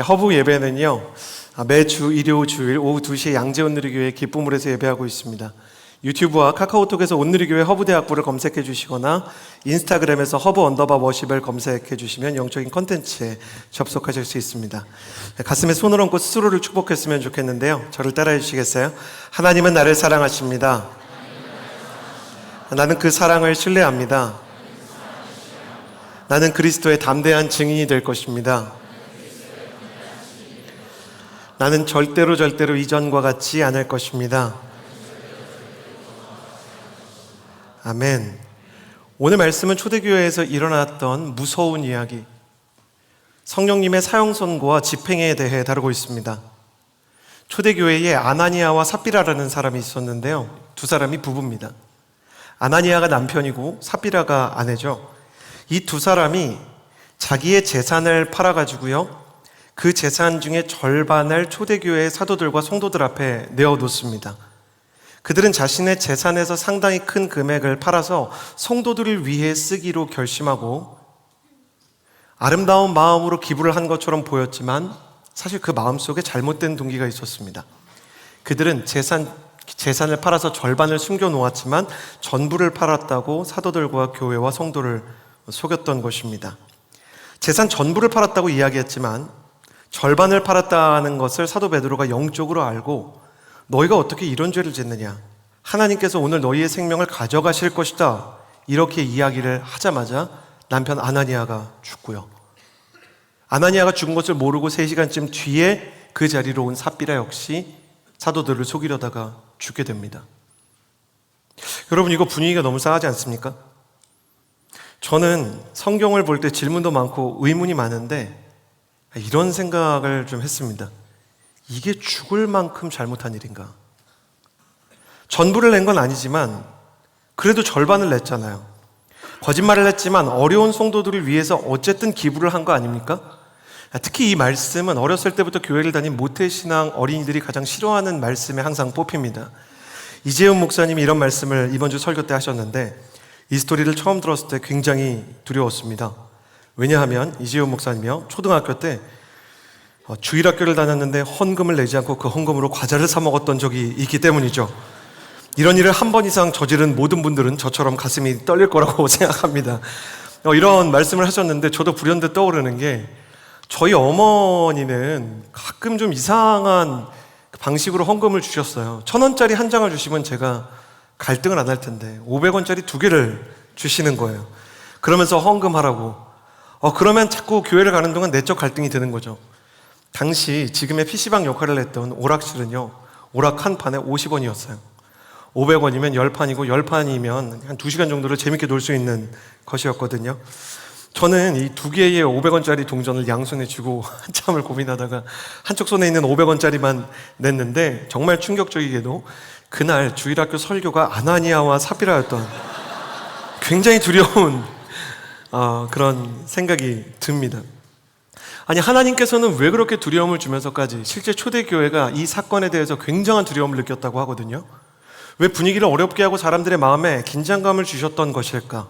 허브 예배는요, 매주 일요 주일 오후 2시에 양재온누리교회 기쁨을에서 예배하고 있습니다. 유튜브와 카카오톡에서 온누리교회 허브대학부를 검색해 주시거나 인스타그램에서 허브_워십을 검색해 주시면 영적인 컨텐츠에 접속하실 수 있습니다. 가슴에 손을 얹고 스스로를 축복했으면 좋겠는데요. 저를 따라해 주시겠어요? 하나님은 나를 사랑하십니다. 나는 그 사랑을 신뢰합니다. 나는 그리스도의 담대한 증인이 될 것입니다. 나는 절대로 이전과 같지 않을 것입니다. 아멘. 오늘 말씀은 초대교회에서 일어났던 무서운 이야기, 성령님의 사형 선고와 집행에 대해 다루고 있습니다. 초대교회에 아나니아와 삽비라라는 사람이 있었는데요, 두 사람이 부부입니다. 아나니아가 남편이고 삽비라가 아내죠. 이 두 사람이 자기의 재산을 팔아가지고요, 그 재산 중에 절반을 초대교회의 사도들과 성도들 앞에 내어놓습니다. 그들은 자신의 재산에서 상당히 큰 금액을 팔아서 성도들을 위해 쓰기로 결심하고 아름다운 마음으로 기부를 한 것처럼 보였지만 사실 그 마음속에 잘못된 동기가 있었습니다. 그들은 재산을 팔아서 절반을 숨겨놓았지만 전부를 팔았다고 사도들과 교회와 성도를 속였던 것입니다. 재산 전부를 팔았다고 이야기했지만 절반을 팔았다는 것을 사도 베드로가 영적으로 알고, 너희가 어떻게 이런 죄를 짓느냐, 하나님께서 오늘 너희의 생명을 가져가실 것이다, 이렇게 이야기를 하자마자 남편 아나니아가 죽고요, 아나니아가 죽은 것을 모르고 3시간쯤 뒤에 그 자리로 온 삽비라 역시 사도들을 속이려다가 죽게 됩니다. 여러분, 이거 분위기가 너무 싸하지 않습니까? 저는 성경을 볼 때 질문도 많고 의문이 많은데 이런 생각을 좀 했습니다. 이게 죽을 만큼 잘못한 일인가? 전부를 낸 건 아니지만 그래도 절반을 냈잖아요. 거짓말을 했지만 어려운 성도들을 위해서 어쨌든 기부를 한 거 아닙니까? 특히 이 말씀은 어렸을 때부터 교회를 다닌 모태신앙 어린이들이 가장 싫어하는 말씀에 항상 뽑힙니다. 이재훈 목사님이 이런 말씀을 이번 주 설교 때 하셨는데, 이 스토리를 처음 들었을 때 굉장히 두려웠습니다. 왜냐하면 이재훈 목사님이요, 초등학교 때 주일학교를 다녔는데 헌금을 내지 않고 그 헌금으로 과자를 사 먹었던 적이 있기 때문이죠. 이런 일을 한 번 이상 저지른 모든 분들은 저처럼 가슴이 떨릴 거라고 생각합니다. 이런 말씀을 하셨는데 저도 불현듯 떠오르는 게, 저희 어머니는 가끔 좀 이상한 방식으로 헌금을 주셨어요. 1,000원짜리 한 장을 주시면 제가 갈등을 안 할 텐데 500원짜리 2개를 주시는 거예요. 그러면서 헌금하라고. 그러면 자꾸 교회를 가는 동안 내적 갈등이 드는 거죠. 당시 지금의 PC방 역할을 했던 오락실은요, 오락 한 판에 50원이었어요. 500원이면 10판이고 10판이면 한 2시간 정도를 재밌게 놀 수 있는 것이었거든요. 저는 이 2개의 500원짜리 동전을 양손에 쥐고 한참을 고민하다가 한쪽 손에 있는 500원짜리만 냈는데, 정말 충격적이게도 그날 주일학교 설교가 아나니아와 삽비라였던 굉장히 두려운 그런 생각이 듭니다. 아니, 하나님께서는 왜 그렇게 두려움을 주면서까지 실제 초대교회가 이 사건에 대해서 굉장한 두려움을 느꼈다고 하거든요. 왜 분위기를 어렵게 하고 사람들의 마음에 긴장감을 주셨던 것일까?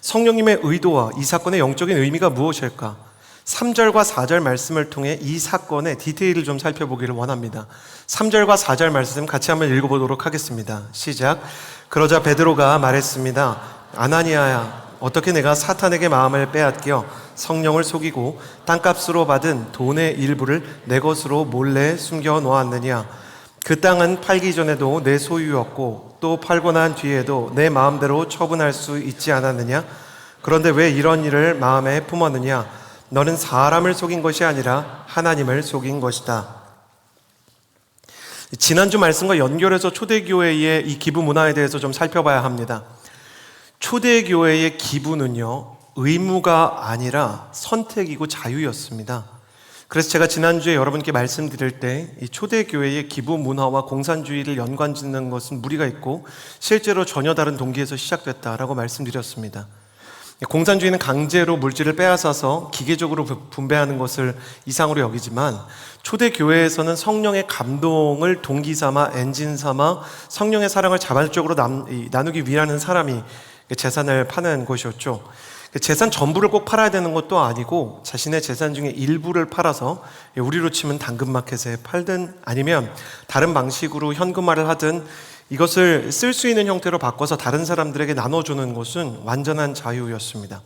성령님의 의도와 이 사건의 영적인 의미가 무엇일까? 3절과 4절 말씀을 통해 이 사건의 디테일을 좀 살펴보기를 원합니다. 3절과 4절 말씀 같이 한번 읽어보도록 하겠습니다. 시작. 그러자 베드로가 말했습니다. 아나니아야, 어떻게 내가 사탄에게 마음을 빼앗겨 성령을 속이고 땅값으로 받은 돈의 일부를 내 것으로 몰래 숨겨 놓았느냐? 그 땅은 팔기 전에도 내 소유였고 또 팔고 난 뒤에도 내 마음대로 처분할 수 있지 않았느냐? 그런데 왜 이런 일을 마음에 품었느냐? 너는 사람을 속인 것이 아니라 하나님을 속인 것이다. 지난주 말씀과 연결해서 초대교회의 이 기부 문화에 대해서 좀 살펴봐야 합니다. 초대교회의 기부는요, 의무가 아니라 선택이고 자유였습니다. 그래서 제가 지난주에 여러분께 말씀드릴 때 이 초대교회의 기부 문화와 공산주의를 연관짓는 것은 무리가 있고 실제로 전혀 다른 동기에서 시작됐다라고 말씀드렸습니다. 공산주의는 강제로 물질을 빼앗아서 기계적으로 분배하는 것을 이상으로 여기지만, 초대교회에서는 성령의 감동을 동기 삼아, 엔진 삼아 성령의 사랑을 자발적으로 나누기 위하는 사람이 재산을 파는 곳이었죠. 재산 전부를 꼭 팔아야 되는 것도 아니고 자신의 재산 중에 일부를 팔아서 우리로 치면 당근마켓에 팔든 아니면 다른 방식으로 현금화를 하든 이것을 쓸 수 있는 형태로 바꿔서 다른 사람들에게 나눠주는 것은 완전한 자유였습니다.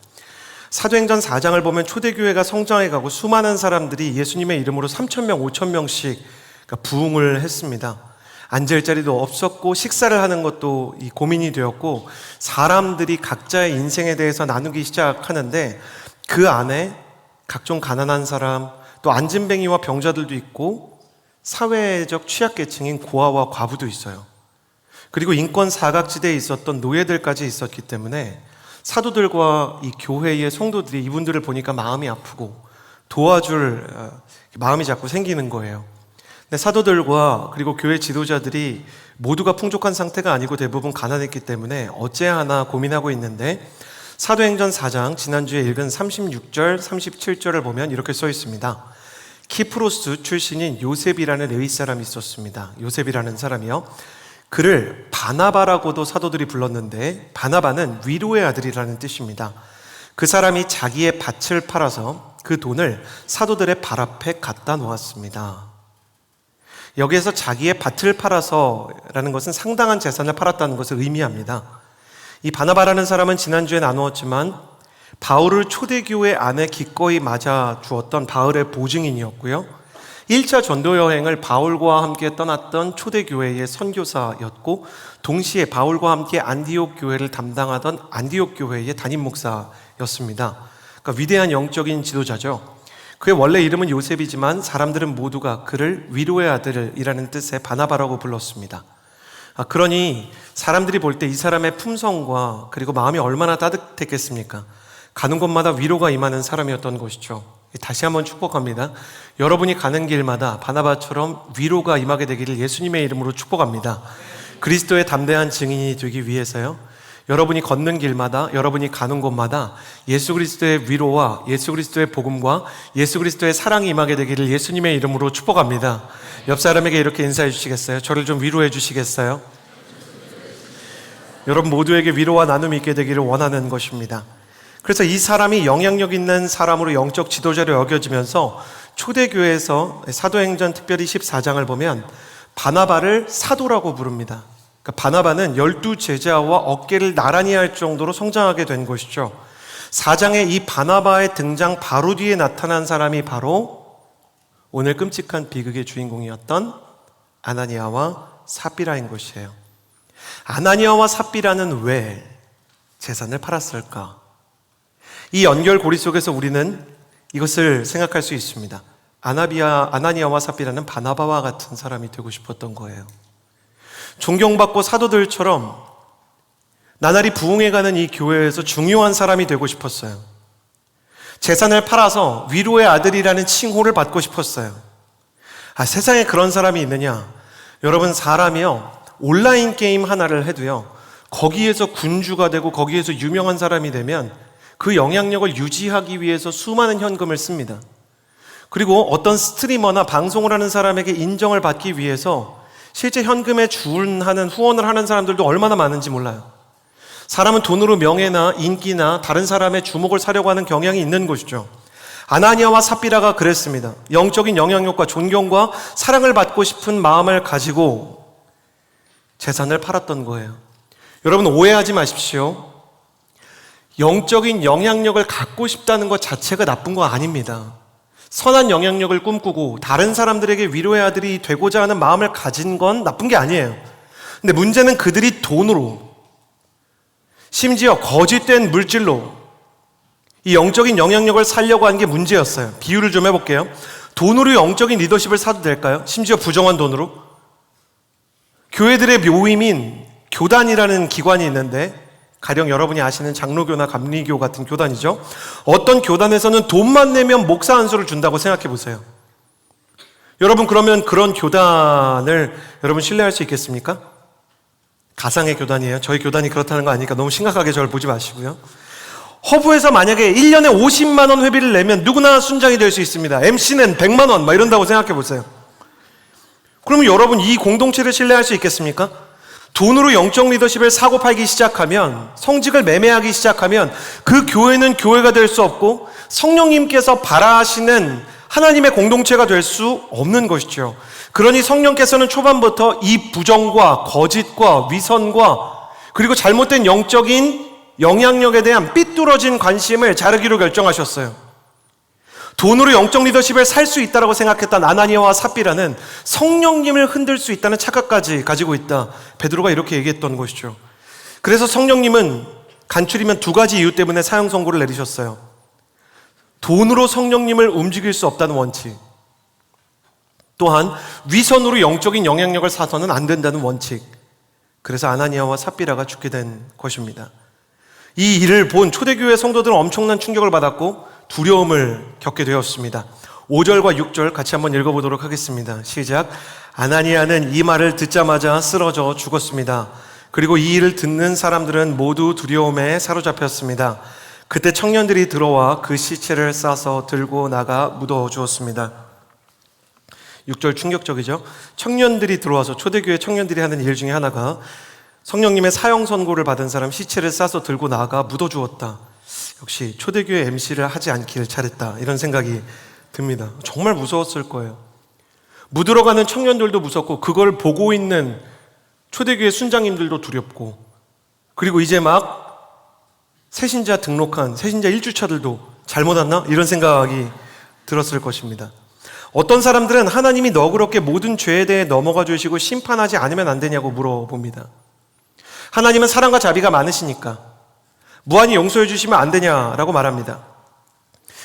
사도행전 4장을 보면 초대교회가 성장해가고 수많은 사람들이 예수님의 이름으로 3,000명, 5,000명씩 부흥을 했습니다. 앉을 자리도 없었고 식사를 하는 것도 고민이 되었고 사람들이 각자의 인생에 대해서 나누기 시작하는데 그 안에 각종 가난한 사람, 또 안진뱅이와 병자들도 있고 사회적 취약계층인 고아와 과부도 있어요. 그리고 인권 사각지대에 있었던 노예들까지 있었기 때문에 사도들과 이 교회의 성도들이 이분들을 보니까 마음이 아프고 도와줄 마음이 자꾸 생기는 거예요. 근데 사도들과 그리고 교회 지도자들이 모두가 풍족한 상태가 아니고 대부분 가난했기 때문에 어찌하나 고민하고 있는데 사도행전 4장 지난주에 읽은 36절, 37절을 보면 이렇게 써 있습니다. 키프로스 출신인 요셉이라는 의사람이 있었습니다. 요셉이라는 사람이요. 그를 바나바라고도 사도들이 불렀는데 바나바는 위로의 아들이라는 뜻입니다. 그 사람이 자기의 밭을 팔아서 그 돈을 사도들의 발 앞에 갖다 놓았습니다. 여기에서 자기의 밭을 팔아서라는 것은 상당한 재산을 팔았다는 것을 의미합니다. 이 바나바라는 사람은 지난주에 나누었지만 바울을 초대교회 안에 기꺼이 맞아 주었던 바울의 보증인이었고요. 1차 전도 여행을 바울과 함께 떠났던 초대교회의 선교사였고 동시에 바울과 함께 안디옥 교회를 담당하던 안디옥 교회의 담임 목사였습니다. 그러니까 위대한 영적인 지도자죠. 그의 원래 이름은 요셉이지만 사람들은 모두가 그를 위로의 아들이라는 뜻의 바나바라고 불렀습니다. 그러니 사람들이 볼 때 이 사람의 품성과 그리고 마음이 얼마나 따뜻했겠습니까? 가는 곳마다 위로가 임하는 사람이었던 것이죠. 다시 한번 축복합니다. 여러분이 가는 길마다 바나바처럼 위로가 임하게 되기를 예수님의 이름으로 축복합니다. 그리스도의 담대한 증인이 되기 위해서요. 여러분이 걷는 길마다, 여러분이 가는 곳마다 예수 그리스도의 위로와 예수 그리스도의 복음과 예수 그리스도의 사랑이 임하게 되기를 예수님의 이름으로 축복합니다. 옆 사람에게 이렇게 인사해 주시겠어요? 저를 좀 위로해 주시겠어요? 여러분 모두에게 위로와 나눔이 있게 되기를 원하는 것입니다. 그래서 이 사람이 영향력 있는 사람으로 영적 지도자로 여겨지면서 초대교회에서 사도행전 특별히 14장을 보면 바나바를 사도라고 부릅니다. 그러니까 바나바는 12제자와 어깨를 나란히 할 정도로 성장하게 된 것이죠. 4장의 이 바나바의 등장 바로 뒤에 나타난 사람이 바로 오늘 끔찍한 비극의 주인공이었던 아나니아와 삽비라인 것이에요. 아나니아와 삽비라는 왜 재산을 팔았을까? 이 연결고리 속에서 우리는 이것을 생각할 수 있습니다. 아나니아와 삽비라는 바나바와 같은 사람이 되고 싶었던 거예요. 존경받고 사도들처럼 나날이 부흥해가는 이 교회에서 중요한 사람이 되고 싶었어요. 재산을 팔아서 위로의 아들이라는 칭호를 받고 싶었어요. 세상에 그런 사람이 있느냐? 여러분 사람이요 온라인 게임 하나를 해도요 거기에서 군주가 되고 거기에서 유명한 사람이 되면 그 영향력을 유지하기 위해서 수많은 현금을 씁니다. 그리고 어떤 스트리머나 방송을 하는 사람에게 인정을 받기 위해서 실제 현금에 주문하는 후원을 하는 사람들도 얼마나 많은지 몰라요. 사람은 돈으로 명예나 인기나 다른 사람의 주목을 사려고 하는 경향이 있는 것이죠. 아나니아와 삽비라가 그랬습니다. 영적인 영향력과 존경과 사랑을 받고 싶은 마음을 가지고 재산을 팔았던 거예요. 여러분 오해하지 마십시오. 영적인 영향력을 갖고 싶다는 것 자체가 나쁜 거 아닙니다. 선한 영향력을 꿈꾸고 다른 사람들에게 위로의 아들이 되고자 하는 마음을 가진 건 나쁜 게 아니에요. 근데 문제는 그들이 돈으로 심지어 거짓된 물질로 이 영적인 영향력을 살려고 하는 게 문제였어요. 비유를 좀 해볼게요. 돈으로 영적인 리더십을 사도 될까요? 심지어 부정한 돈으로? 교회들의 묘임인 교단이라는 기관이 있는데 가령 여러분이 아시는 장로교나 감리교 같은 교단이죠. 어떤 교단에서는 돈만 내면 목사 한 수를 준다고 생각해 보세요. 여러분 그러면 그런 교단을 여러분 신뢰할 수 있겠습니까? 가상의 교단이에요. 저희 교단이 그렇다는 거 아니니까 너무 심각하게 저를 보지 마시고요. 허브에서 만약에 1년에 50만 원 회비를 내면 누구나 순장이 될 수 있습니다. MC는 100만 원 이런다고 생각해 보세요. 그러면 여러분 이 공동체를 신뢰할 수 있겠습니까? 돈으로 영적 리더십을 사고 팔기 시작하면, 성직을 매매하기 시작하면 그 교회는 교회가 될 수 없고 성령님께서 바라시는 하나님의 공동체가 될 수 없는 것이죠. 그러니 성령께서는 초반부터 이 부정과 거짓과 위선과 그리고 잘못된 영적인 영향력에 대한 삐뚤어진 관심을 자르기로 결정하셨어요. 돈으로 영적 리더십을 살 수 있다고 생각했던 아나니아와 삽비라는 성령님을 흔들 수 있다는 착각까지 가지고 있다. 베드로가 이렇게 얘기했던 것이죠. 그래서 성령님은 간추리면 두 가지 이유 때문에 사형 선고를 내리셨어요. 돈으로 성령님을 움직일 수 없다는 원칙, 또한 위선으로 영적인 영향력을 사서는 안 된다는 원칙. 그래서 아나니아와 삽비라가 죽게 된 것입니다. 이 일을 본 초대교회 성도들은 엄청난 충격을 받았고 두려움을 겪게 되었습니다. 5절과 6절 같이 한번 읽어보도록 하겠습니다. 시작. 아나니아는 이 말을 듣자마자 쓰러져 죽었습니다. 그리고 이 일을 듣는 사람들은 모두 두려움에 사로잡혔습니다. 그때 청년들이 들어와 그 시체를 싸서 들고 나가 묻어 주었습니다. 6절 충격적이죠. 청년들이 들어와서, 초대교회 청년들이 하는 일 중에 하나가 성령님의 사형 선고를 받은 사람 시체를 싸서 들고 나가 묻어 주었다. 역시 초대교회 MC를 하지 않길 잘했다, 이런 생각이 듭니다. 정말 무서웠을 거예요. 묻으러 가는 청년들도 무섭고 그걸 보고 있는 초대교회 순장님들도 두렵고, 그리고 이제 막 새신자 등록한 새신자 1주차들도 잘못 왔나? 이런 생각이 들었을 것입니다. 어떤 사람들은 하나님이 너그럽게 모든 죄에 대해 넘어가 주시고 심판하지 않으면 안 되냐고 물어봅니다. 하나님은 사랑과 자비가 많으시니까 무한히 용서해 주시면 안 되냐라고 말합니다.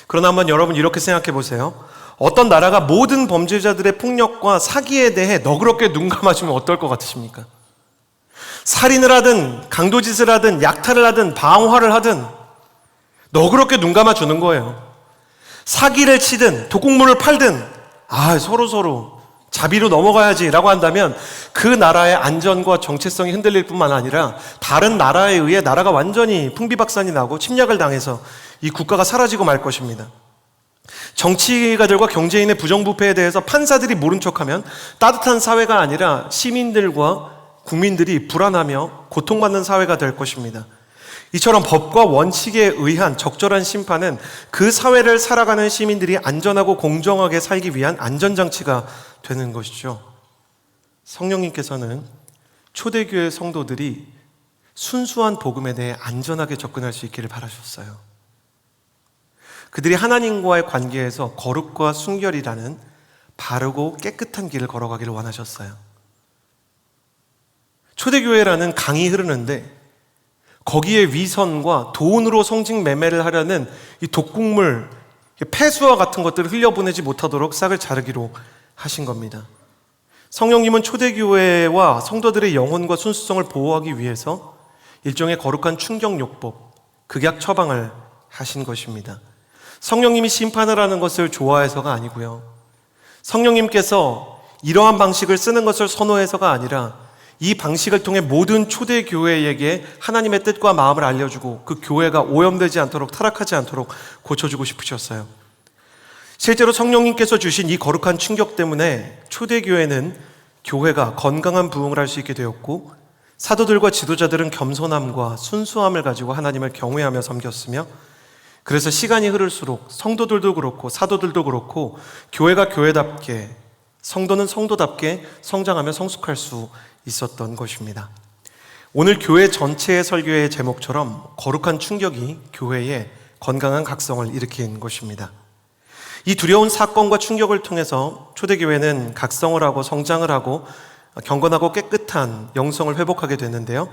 그러나 한번 여러분 이렇게 생각해 보세요. 어떤 나라가 모든 범죄자들의 폭력과 사기에 대해 너그럽게 눈 감아주면 어떨 것 같으십니까? 살인을 하든 강도짓을 하든 약탈을 하든 방화를 하든 너그럽게 눈 감아주는 거예요. 사기를 치든 독국물을 팔든 서로 자비로 넘어가야지 라고 한다면 그 나라의 안전과 정체성이 흔들릴 뿐만 아니라 다른 나라에 의해 나라가 완전히 풍비박산이 나고 침략을 당해서 이 국가가 사라지고 말 것입니다. 정치가들과 경제인의 부정부패에 대해서 판사들이 모른 척하면 따뜻한 사회가 아니라 시민들과 국민들이 불안하며 고통받는 사회가 될 것입니다. 이처럼 법과 원칙에 의한 적절한 심판은 그 사회를 살아가는 시민들이 안전하고 공정하게 살기 위한 안전장치가 되는 것이죠. 성령님께서는 초대교회 성도들이 순수한 복음에 대해 안전하게 접근할 수 있기를 바라셨어요. 그들이 하나님과의 관계에서 거룩과 순결이라는 바르고 깨끗한 길을 걸어가기를 원하셨어요. 초대교회라는 강이 흐르는데 거기에 위선과 돈으로 성직 매매를 하려는 이 독국물, 폐수와 같은 것들을 흘려보내지 못하도록 싹을 자르기로 하신 겁니다. 성령님은 초대교회와 성도들의 영혼과 순수성을 보호하기 위해서 일종의 거룩한 충격요법, 극약 처방을 하신 것입니다. 성령님이 심판을 하는 것을 좋아해서가 아니고요. 성령님께서 이러한 방식을 쓰는 것을 선호해서가 아니라 이 방식을 통해 모든 초대교회에게 하나님의 뜻과 마음을 알려주고 그 교회가 오염되지 않도록, 타락하지 않도록 고쳐주고 싶으셨어요. 실제로 성령님께서 주신 이 거룩한 충격 때문에 초대교회는 교회가 건강한 부흥을 할 수 있게 되었고, 사도들과 지도자들은 겸손함과 순수함을 가지고 하나님을 경외하며 섬겼으며, 그래서 시간이 흐를수록 성도들도 그렇고 사도들도 그렇고 교회가 교회답게, 성도는 성도답게 성장하며 성숙할 수 있었던 것입니다. 오늘 교회 전체의 설교의 제목처럼 거룩한 충격이 교회에 건강한 각성을 일으킨 것입니다. 이 두려운 사건과 충격을 통해서 초대교회는 각성을 하고 성장을 하고 경건하고 깨끗한 영성을 회복하게 되는데요.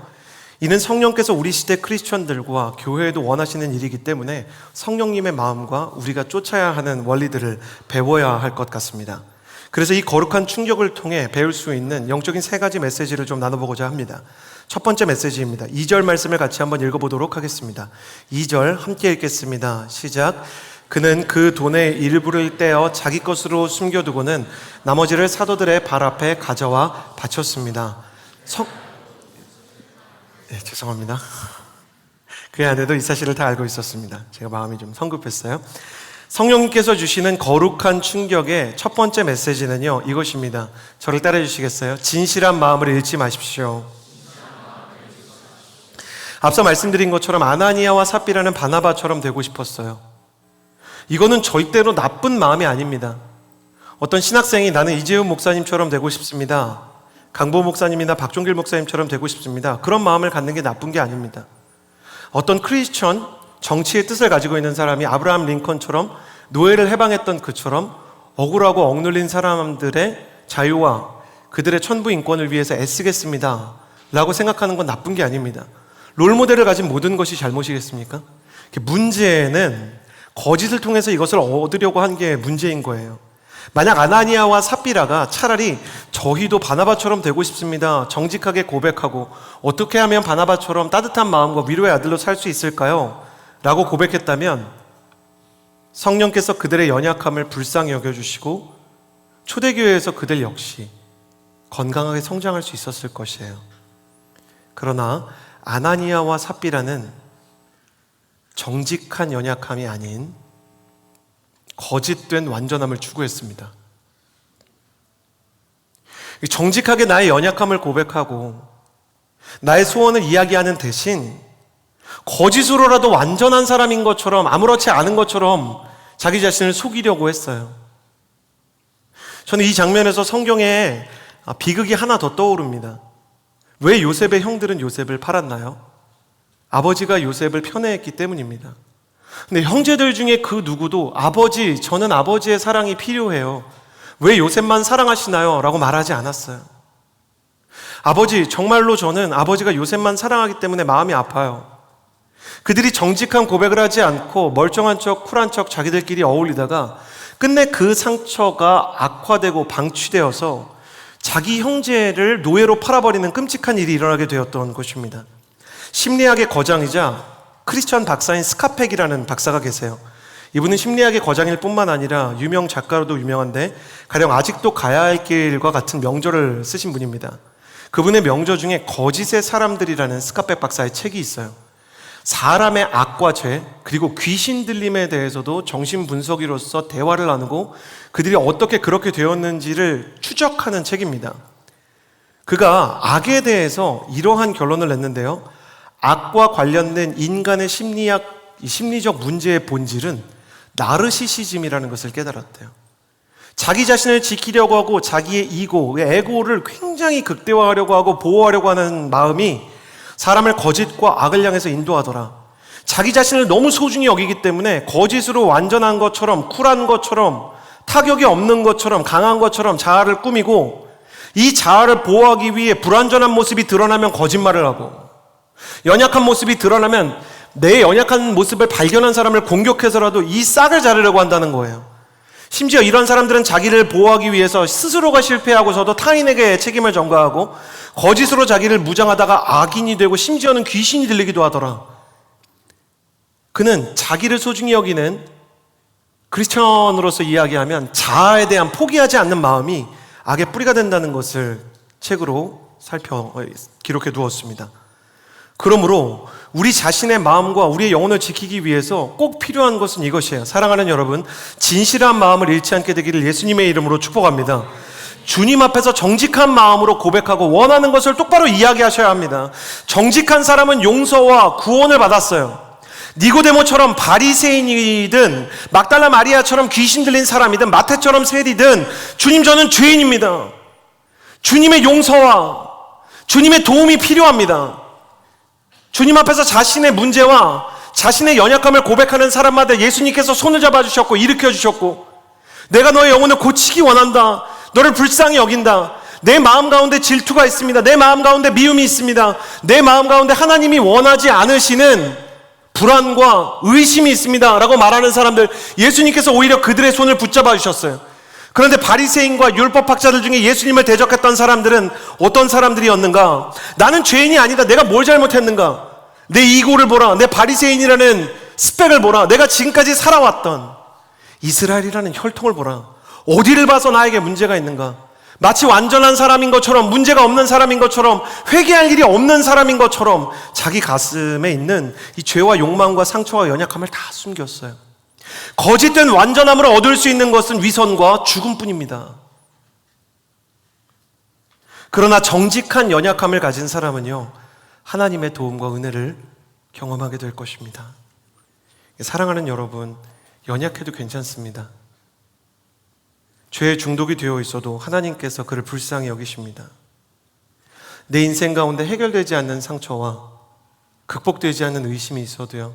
이는 성령께서 우리 시대 크리스천들과 교회에도 원하시는 일이기 때문에 성령님의 마음과 우리가 쫓아야 하는 원리들을 배워야 할 것 같습니다. 그래서 이 거룩한 충격을 통해 배울 수 있는 영적인 세 가지 메시지를 좀 나눠보고자 합니다. 첫 번째 메시지입니다. 2절 말씀을 같이 한번 읽어보도록 하겠습니다. 2절 함께 읽겠습니다. 시작. 그는 그 돈의 일부를 떼어 자기 것으로 숨겨두고는 나머지를 사도들의 발 앞에 가져와 바쳤습니다. 죄송합니다. 그 안에도 이 사실을 다 알고 있었습니다. 제가 마음이 좀 성급했어요. 성령님께서 주시는 거룩한 충격의 첫 번째 메시지는요, 이것입니다. 저를 따라해 주시겠어요? 진실한 마음을 잃지 마십시오. 앞서 말씀드린 것처럼 아나니아와 삽비라는 바나바처럼 되고 싶었어요. 이거는 절대로 나쁜 마음이 아닙니다. 어떤 신학생이 나는 이재훈 목사님처럼 되고 싶습니다, 강보 목사님이나 박종길 목사님처럼 되고 싶습니다, 그런 마음을 갖는 게 나쁜 게 아닙니다. 어떤 크리스천, 정치의 뜻을 가지고 있는 사람이 아브라함 링컨처럼 노예를 해방했던 그처럼 억울하고 억눌린 사람들의 자유와 그들의 천부 인권을 위해서 애쓰겠습니다 라고 생각하는 건 나쁜 게 아닙니다. 롤모델을 가진 모든 것이 잘못이겠습니까? 문제는 거짓을 통해서 이것을 얻으려고 한 게 문제인 거예요. 만약 아나니아와 삽비라가 차라리 저희도 바나바처럼 되고 싶습니다, 정직하게 고백하고 어떻게 하면 바나바처럼 따뜻한 마음과 위로의 아들로 살 수 있을까요? 라고 고백했다면 성령께서 그들의 연약함을 불쌍히 여겨주시고 초대교회에서 그들 역시 건강하게 성장할 수 있었을 것이에요. 그러나 아나니아와 삽비라는 정직한 연약함이 아닌 거짓된 완전함을 추구했습니다. 정직하게 나의 연약함을 고백하고 나의 소원을 이야기하는 대신 거짓으로라도 완전한 사람인 것처럼, 아무렇지 않은 것처럼 자기 자신을 속이려고 했어요. 저는 이 장면에서 성경에 비극이 하나 더 떠오릅니다. 왜 요셉의 형들은 요셉을 팔았나요? 아버지가 요셉을 편애했기 때문입니다. 근데 형제들 중에 그 누구도 아버지, 저는 아버지의 사랑이 필요해요, 왜 요셉만 사랑하시나요? 라고 말하지 않았어요. 아버지, 정말로 저는 아버지가 요셉만 사랑하기 때문에 마음이 아파요. 그들이 정직한 고백을 하지 않고 멀쩡한 척, 쿨한 척 자기들끼리 어울리다가 끝내 그 상처가 악화되고 방치되어서 자기 형제를 노예로 팔아버리는 끔찍한 일이 일어나게 되었던 것입니다. 심리학의 거장이자 크리스천 박사인 스카펙이라는 박사가 계세요. 이분은 심리학의 거장일 뿐만 아니라 유명 작가로도 유명한데 가령 아직도 가야 할 길과 같은 명저를 쓰신 분입니다. 그분의 명저 중에 거짓의 사람들이라는 스카펙 박사의 책이 있어요. 사람의 악과 죄, 그리고 귀신 들림에 대해서도 정신분석이로서 대화를 나누고 그들이 어떻게 그렇게 되었는지를 추적하는 책입니다. 그가 악에 대해서 이러한 결론을 냈는데요, 악과 관련된 인간의 심리적 문제의 본질은 나르시시즘이라는 것을 깨달았대요. 자기 자신을 지키려고 하고 자기의 에고를 굉장히 극대화하려고 하고 보호하려고 하는 마음이 사람을 거짓과 악을 향해서 인도하더라. 자기 자신을 너무 소중히 여기기 때문에 거짓으로 완전한 것처럼, 쿨한 것처럼, 타격이 없는 것처럼, 강한 것처럼 자아를 꾸미고 이 자아를 보호하기 위해 불완전한 모습이 드러나면 거짓말을 하고, 연약한 모습이 드러나면 내 연약한 모습을 발견한 사람을 공격해서라도 이 싹을 자르려고 한다는 거예요. 심지어 이런 사람들은 자기를 보호하기 위해서 스스로가 실패하고서도 타인에게 책임을 전가하고 거짓으로 자기를 무장하다가 악인이 되고 심지어는 귀신이 들리기도 하더라. 그는 자기를 소중히 여기는 크리스천으로서 이야기하면 자아에 대한 포기하지 않는 마음이 악의 뿌리가 된다는 것을 책으로 기록해 두었습니다. 그러므로 우리 자신의 마음과 우리의 영혼을 지키기 위해서 꼭 필요한 것은 이것이에요. 사랑하는 여러분, 진실한 마음을 잃지 않게 되기를 예수님의 이름으로 축복합니다. 주님 앞에서 정직한 마음으로 고백하고 원하는 것을 똑바로 이야기하셔야 합니다. 정직한 사람은 용서와 구원을 받았어요. 니고데모처럼 바리새인이든 막달라 마리아처럼 귀신 들린 사람이든 마태처럼 세리든 주님, 저는 죄인입니다. 주님의 용서와 주님의 도움이 필요합니다. 주님 앞에서 자신의 문제와 자신의 연약함을 고백하는 사람마다 예수님께서 손을 잡아주셨고 일으켜주셨고, 내가 너의 영혼을 고치기 원한다, 너를 불쌍히 여긴다, 내 마음 가운데 질투가 있습니다, 내 마음 가운데 미움이 있습니다, 내 마음 가운데 하나님이 원하지 않으시는 불안과 의심이 있습니다 라고 말하는 사람들, 예수님께서 오히려 그들의 손을 붙잡아 주셨어요. 그런데 바리새인과 율법학자들 중에 예수님을 대적했던 사람들은 어떤 사람들이었는가? 나는 죄인이 아니다, 내가 뭘 잘못했는가? 내 이고를 보라, 내 바리새인이라는 스펙을 보라, 내가 지금까지 살아왔던 이스라엘이라는 혈통을 보라, 어디를 봐서 나에게 문제가 있는가? 마치 완전한 사람인 것처럼, 문제가 없는 사람인 것처럼, 회개할 일이 없는 사람인 것처럼 자기 가슴에 있는 이 죄와 욕망과 상처와 연약함을 다 숨겼어요. 거짓된 완전함을 얻을 수 있는 것은 위선과 죽음뿐입니다. 그러나 정직한 연약함을 가진 사람은요, 하나님의 도움과 은혜를 경험하게 될 것입니다. 사랑하는 여러분, 연약해도 괜찮습니다. 죄에 중독이 되어 있어도 하나님께서 그를 불쌍히 여기십니다. 내 인생 가운데 해결되지 않는 상처와 극복되지 않는 의심이 있어도요,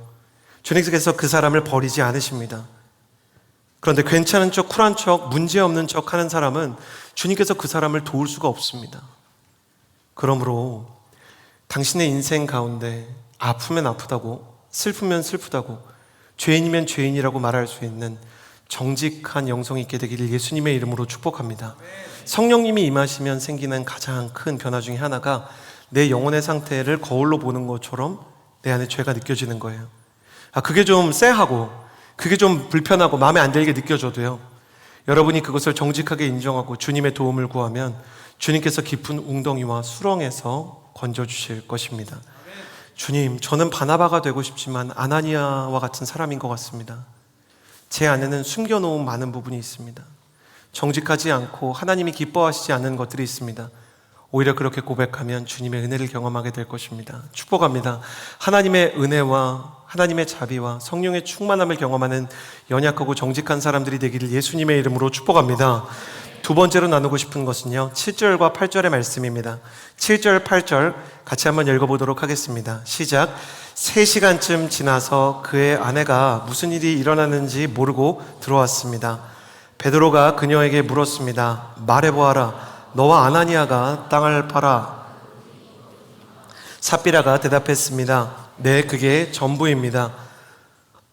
주님께서 그 사람을 버리지 않으십니다. 그런데 괜찮은 척, 쿨한 척, 문제없는 척 하는 사람은 주님께서 그 사람을 도울 수가 없습니다. 그러므로 당신의 인생 가운데 아프면 아프다고, 슬프면 슬프다고, 죄인이면 죄인이라고 말할 수 있는 정직한 영성이 있게 되기를 예수님의 이름으로 축복합니다. 성령님이 임하시면 생기는 가장 큰 변화 중에 하나가 내 영혼의 상태를 거울로 보는 것처럼 내 안에 죄가 느껴지는 거예요. 그게 좀 쎄하고, 그게 좀 불편하고 마음에 안 들게 느껴져도요, 여러분이 그것을 정직하게 인정하고 주님의 도움을 구하면 주님께서 깊은 웅덩이와 수렁에서 건져주실 것입니다. 주님, 저는 바나바가 되고 싶지만 아나니아와 같은 사람인 것 같습니다. 제 안에는 숨겨놓은 많은 부분이 있습니다. 정직하지 않고 하나님이 기뻐하시지 않는 것들이 있습니다. 오히려 그렇게 고백하면 주님의 은혜를 경험하게 될 것입니다. 축복합니다. 하나님의 은혜와 하나님의 자비와 성령의 충만함을 경험하는 연약하고 정직한 사람들이 되기를 예수님의 이름으로 축복합니다. 두 번째로 나누고 싶은 것은요, 7절과 8절의 말씀입니다. 7절, 8절 같이 한번 읽어보도록 하겠습니다. 시작. 3시간쯤 지나서 그의 아내가 무슨 일이 일어나는지 모르고 들어왔습니다. 베드로가 그녀에게 물었습니다. 말해보아라. 너와 아나니아가 땅을 팔아. 삽비라가 대답했습니다. 네, 그게 전부입니다.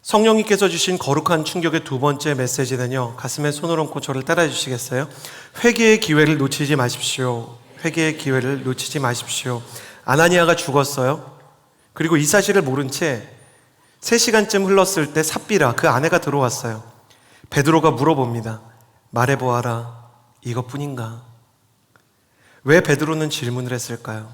성령님께서 주신 거룩한 충격의 두 번째 메시지는요, 가슴에 손을 얹고 저를 따라해 주시겠어요? 회개의 기회를 놓치지 마십시오. 회개의 기회를 놓치지 마십시오. 아나니아가 죽었어요. 그리고 이 사실을 모른 채 3시간쯤 흘렀을 때 삽비라, 그 아내가 들어왔어요. 베드로가 물어봅니다. 말해보아라. 이것뿐인가? 왜 베드로는 질문을 했을까요?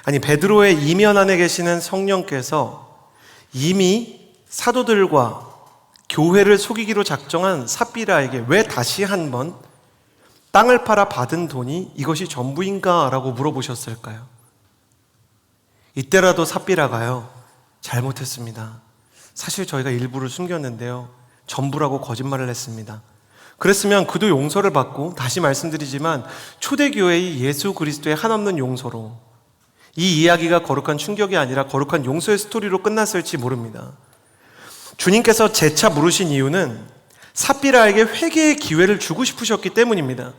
아니, 베드로의 이면 안에 계시는 성령께서 이미 사도들과 교회를 속이기로 작정한 삽비라에게 왜 다시 한번 땅을 팔아 받은 돈이 이것이 전부인가? 라고 물어보셨을까요? 이때라도 삽비라가요, 잘못했습니다. 사실 저희가 일부를 숨겼는데요, 전부라고 거짓말을 했습니다. 그랬으면 그도 용서를 받고, 다시 말씀드리지만 초대교회의 예수 그리스도의 한없는 용서로 이 이야기가 거룩한 충격이 아니라 거룩한 용서의 스토리로 끝났을지 모릅니다. 주님께서 재차 물으신 이유는 삽비라에게 회개의 기회를 주고 싶으셨기 때문입니다.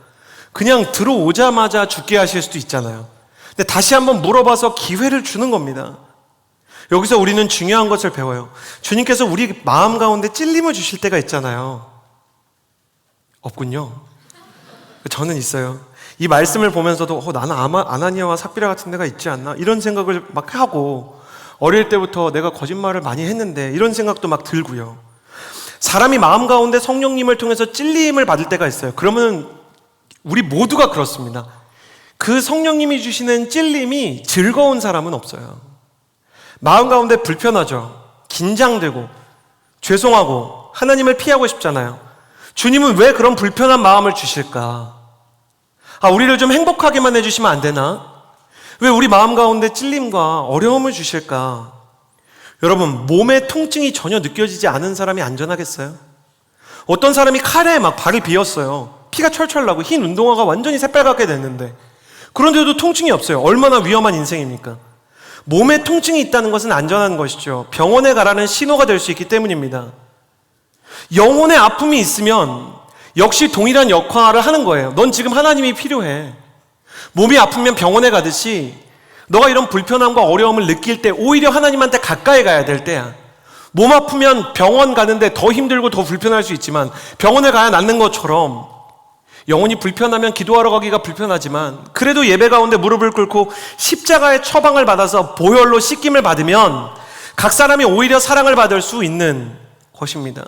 그냥 들어오자마자 죽게 하실 수도 있잖아요. 근데 다시 한번 물어봐서 기회를 주는 겁니다. 여기서 우리는 중요한 것을 배워요. 주님께서 우리 마음 가운데 찔림을 주실 때가 있잖아요. 없군요. 저는 있어요. 이 말씀을 보면서도 나는 아마 아나니아와 삽비라 같은 데가 있지 않나, 이런 생각을 막 하고, 어릴 때부터 내가 거짓말을 많이 했는데 이런 생각도 막 들고요. 사람이 마음 가운데 성령님을 통해서 찔림을 받을 때가 있어요. 그러면 우리 모두가 그렇습니다. 그 성령님이 주시는 찔림이 즐거운 사람은 없어요. 마음 가운데 불편하죠. 긴장되고 죄송하고 하나님을 피하고 싶잖아요. 주님은 왜 그런 불편한 마음을 주실까? 우리를 좀 행복하게만 해주시면 안 되나? 왜 우리 마음 가운데 찔림과 어려움을 주실까? 여러분, 몸의 통증이 전혀 느껴지지 않은 사람이 안전하겠어요? 어떤 사람이 칼에 막 발을 비었어요. 피가 철철 나고 흰 운동화가 완전히 새빨갛게 됐는데, 그런데도 통증이 없어요. 얼마나 위험한 인생입니까? 몸에 통증이 있다는 것은 안전한 것이죠. 병원에 가라는 신호가 될 수 있기 때문입니다. 영혼의 아픔이 있으면 역시 동일한 역할을 하는 거예요. 넌 지금 하나님이 필요해. 몸이 아프면 병원에 가듯이 너가 이런 불편함과 어려움을 느낄 때 오히려 하나님한테 가까이 가야 될 때야. 몸 아프면 병원 가는데 더 힘들고 더 불편할 수 있지만 병원에 가야 낫는 것처럼, 영혼이 불편하면 기도하러 가기가 불편하지만 그래도 예배 가운데 무릎을 꿇고 십자가의 처방을 받아서 보혈로 씻김을 받으면 각 사람이 오히려 사랑을 받을 수 있는 것입니다.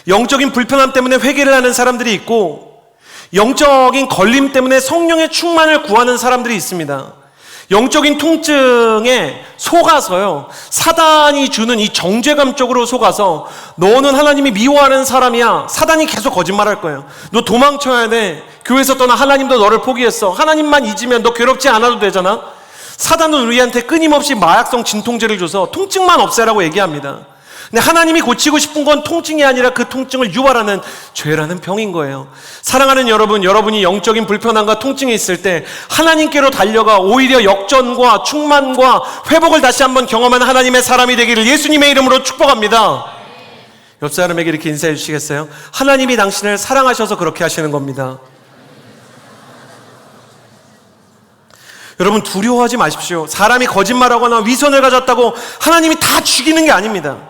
영적인 불편함 때문에 회개를 하는 사람들이 있고, 영적인 걸림 때문에 성령의 충만을 구하는 사람들이 있습니다. 영적인 통증에 속아서요, 사단이 주는 이 정죄감 쪽으로 속아서 너는 하나님이 미워하는 사람이야. 사단이 계속 거짓말할 거예요. 너 도망쳐야 돼. 교회에서 떠나. 하나님도 너를 포기했어. 하나님만 잊으면 너 괴롭지 않아도 되잖아. 사단은 우리한테 끊임없이 마약성 진통제를 줘서 통증만 없애라고 얘기합니다. 근데 하나님이 고치고 싶은 건 통증이 아니라 그 통증을 유발하는 죄라는 병인 거예요. 사랑하는 여러분, 여러분이 영적인 불편함과 통증이 있을 때 하나님께로 달려가 오히려 역전과 충만과 회복을 다시 한번 경험하는 하나님의 사람이 되기를 예수님의 이름으로 축복합니다. 옆 사람에게 이렇게 인사해 주시겠어요? 하나님이 당신을 사랑하셔서 그렇게 하시는 겁니다. 여러분, 두려워하지 마십시오. 사람이 거짓말하거나 위선을 가졌다고 하나님이 다 죽이는 게 아닙니다.